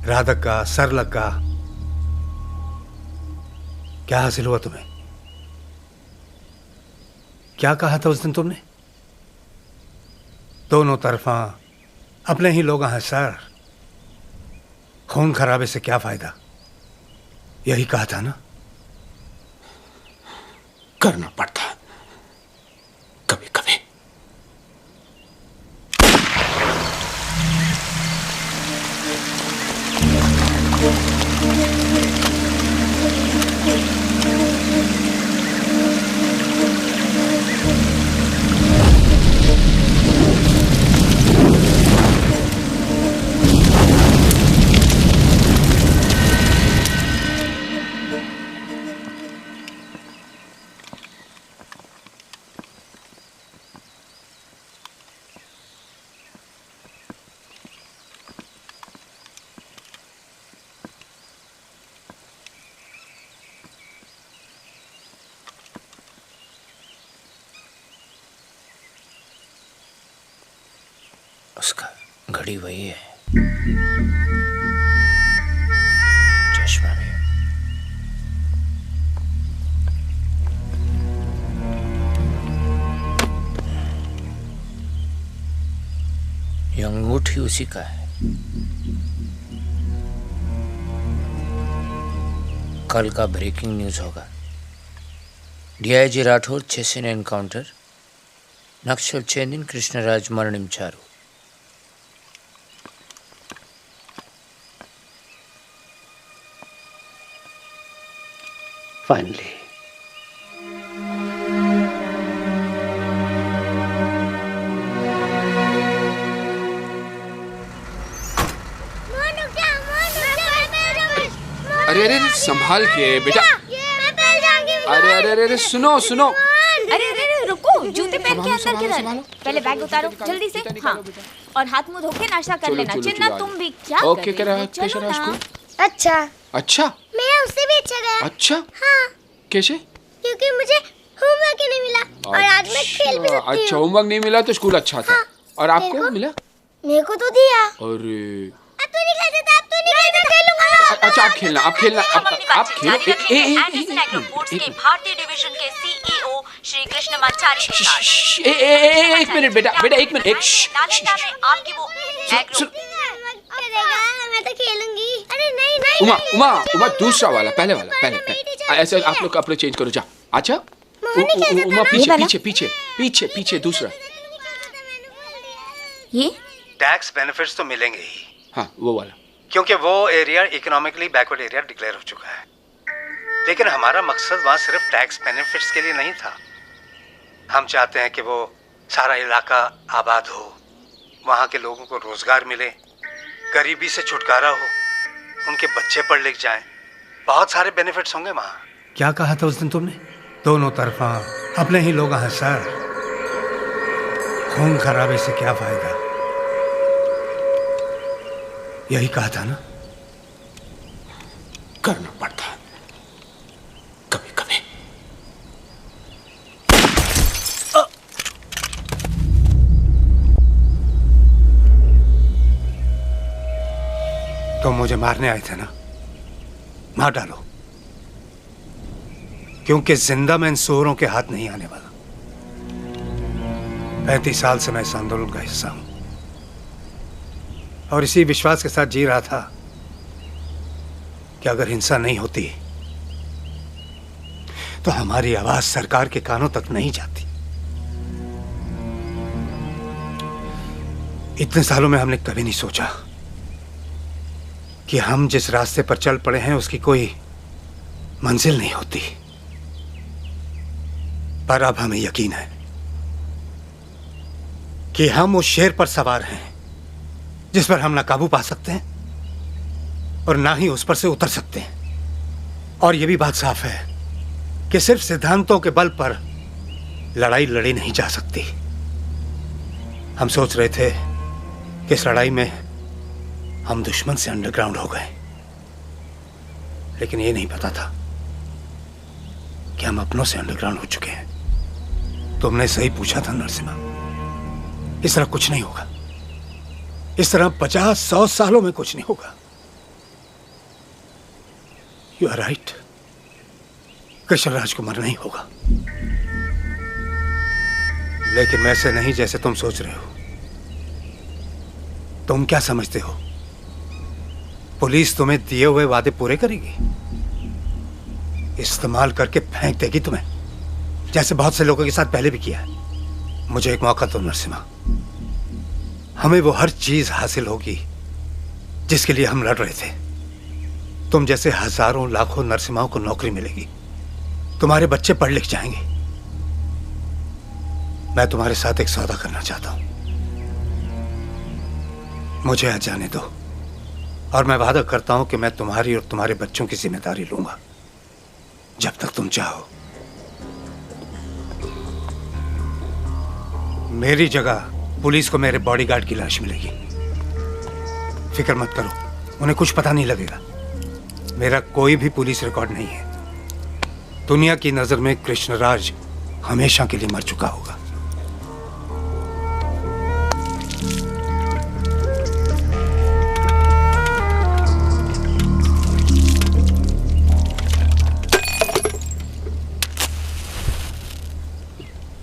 राधिका, सरलका, क्या हासिल हुआ तुम्हें? क्या कहा था उस दिन तुमने? दोनों तरफा अपने ही लोग हैं सर, खून खराबे से क्या फायदा, यही कहा था ना। करना पड़ता है कभी कभी। उसका घड़ी वही है, चश्मा भी। ये अंगूठी उसी का है। कल का ब्रेकिंग न्यूज होगा। डीआईजी राठौर चेसिन एनकाउंटर, नक्सल चेंदिन कृष्णराज मरणिंचारू। Finally. अरे अरे संभाल के बेटा। अरे अरे अरे सुनो सुनो। अरे अरे रुको, जूते पहन के अंदर किधर? पहले बैग उतारो जल्दी से। हाँ, और हाथ मुंह धो के नाश्ता कर लेना। चिन्ना तुम भी क्या कर ओके करा कैसा रहा स्कूल? अच्छा। अच्छा? मेरा उससे भी अच्छा गया। अच्छा? हाँ। कैसे? क्योंकि मुझे होमवर्क ही नहीं मिला और आज मैं खेल भी सकती हूँ। अच्छा, होमवर्क नहीं मिला तो स्कूल अच्छा था। और आपको मिला? मेरे को तो दिया। अरे अब तू नहीं खेलता था, अब तू नहीं खेलता, खेलूंगा। अच्छा आप खेलना आप खेलो। बोर्ड्स के भारतीय डिवीजन के सीईओ श्री कृष्णमाचारी के साथ। एक मिनट बेटा एक मिनट। नालंदा में आपकी वो मैं तो खेलूंगी। अरे नहीं नहीं उमा दूसरा वाला, पहले वाला ऐसे आप लोग चेंज करो जा। अच्छा उमा पीछे दूसरा। ये टैक्स बेनिफिट्स तो मिलेंगे ही। हाँ वो वाला, क्योंकि वो area economically backward area declare हो चुका है। लेकिन हमारा मकसद वहाँ सिर्फ टैक्स बेनिफिट्स के लिए नहीं था। हम चाहते हैं कि वो सारा इलाका आबाद हो, वहाँ के लोगों को रोजगार मिले, गरीबी से छुटकारा हो, उनके बच्चे पढ़ लिख जाएं। बहुत सारे बेनिफिट्स होंगे वहाँ। क्या कहा था उस दिन तुमने? दोनों तरफा अपने ही लोग हैं सर, खून खराबे से क्या फायदा, यही कहा था ना। करना पड़ता है कभी कभी। तो मुझे मारने आए थे ना, मार डालो, क्योंकि जिंदा मैं इन सूरों के हाथ नहीं आने वाला। 35 साल से मैं इस आंदोलन का हिस्सा हूं और इसी विश्वास के साथ जी रहा था कि अगर हिंसा नहीं होती तो हमारी आवाज सरकार के कानों तक नहीं जाती। इतने सालों में हमने कभी नहीं सोचा कि हम जिस रास्ते पर चल पड़े हैं उसकी कोई मंजिल नहीं होती, पर अब हमें यकीन है कि हम उस शेर पर सवार हैं जिस पर हम ना काबू पा सकते हैं और ना ही उस पर से उतर सकते हैं। और यह भी बात साफ है कि सिर्फ सिद्धांतों के बल पर लड़ाई लड़ी नहीं जा सकती। हम सोच रहे थे कि इस लड़ाई में हम दुश्मन से अंडरग्राउंड हो गए, लेकिन ये नहीं पता था कि हम अपनों से अंडरग्राउंड हो चुके हैं। तुमने सही पूछा था नरसिम्हा, इस तरह कुछ नहीं होगा। इस तरह 50-100 सालों में कुछ नहीं होगा। यू आर राइट, कृष्णराज को मरना ही होगा, लेकिन वैसे नहीं जैसे तुम सोच रहे हो। तुम क्या समझते हो पुलिस तुम्हें दिए हुए वादे पूरे करेगी? इस्तेमाल करके फेंक देगी तुम्हें, जैसे बहुत से लोगों के साथ पहले भी किया है। मुझे एक मौका दो नरसिम्हा, हमें वो हर चीज हासिल होगी जिसके लिए हम लड़ रहे थे। तुम जैसे हजारों लाखों नरसिम्हाओं को नौकरी मिलेगी, तुम्हारे बच्चे पढ़ लिख जाएंगे। मैं तुम्हारे साथ एक सौदा करना चाहता हूं, मुझे आज जाने दो और मैं वादा करता हूं कि मैं तुम्हारी और तुम्हारे बच्चों की जिम्मेदारी लूंगा जब तक तुम चाहो। मेरी जगह पुलिस को मेरे बॉडीगार्ड की लाश मिलेगी। फिक्र मत करो, उन्हें कुछ पता नहीं लगेगा। मेरा कोई भी पुलिस रिकॉर्ड नहीं है। दुनिया की नजर में कृष्णराज हमेशा के लिए मर चुका होगा।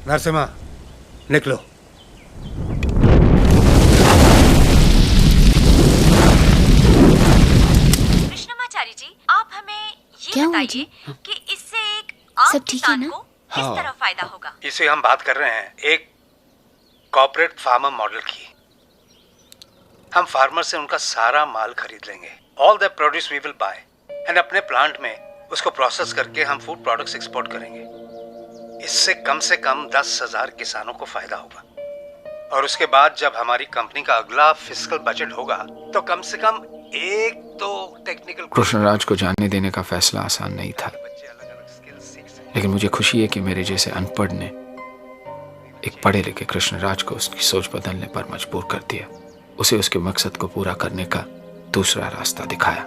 नरसिम्हा, निकलो। कृष्णमाचारी जी, आप हमें ये बताइए कि इससे एक आम सब ठीक है किसान ना? को किस तरह फायदा होगा? इसे हम बात कर रहे हैं एक कॉर्पोरेट फार्मर मॉडल की। हम फार्मर से उनका सारा माल खरीद लेंगे, all the produce we will buy, and अपने प्लांट में उसको प्रोसेस करके हम फूड प्रोडक्ट्स एक्सपोर्ट करेंगे। इससे कम से कम 10,000 किसानों को फायदा होगा। और उसके बाद जब हमारी कंपनी का अगला फिस्कल बजट होगा तो कम से कम एक तो टेक्निकल। कृष्णराज को जाने देने का फैसला आसान नहीं था, लेकिन मुझे खुशी है कि मेरे जैसे अनपढ़ ने एक पढ़े लिखे कृष्णराज को उसकी सोच बदलने पर मजबूर कर दिया, उसे उसके मकसद को पूरा करने का दूसरा रास्ता दिखाया।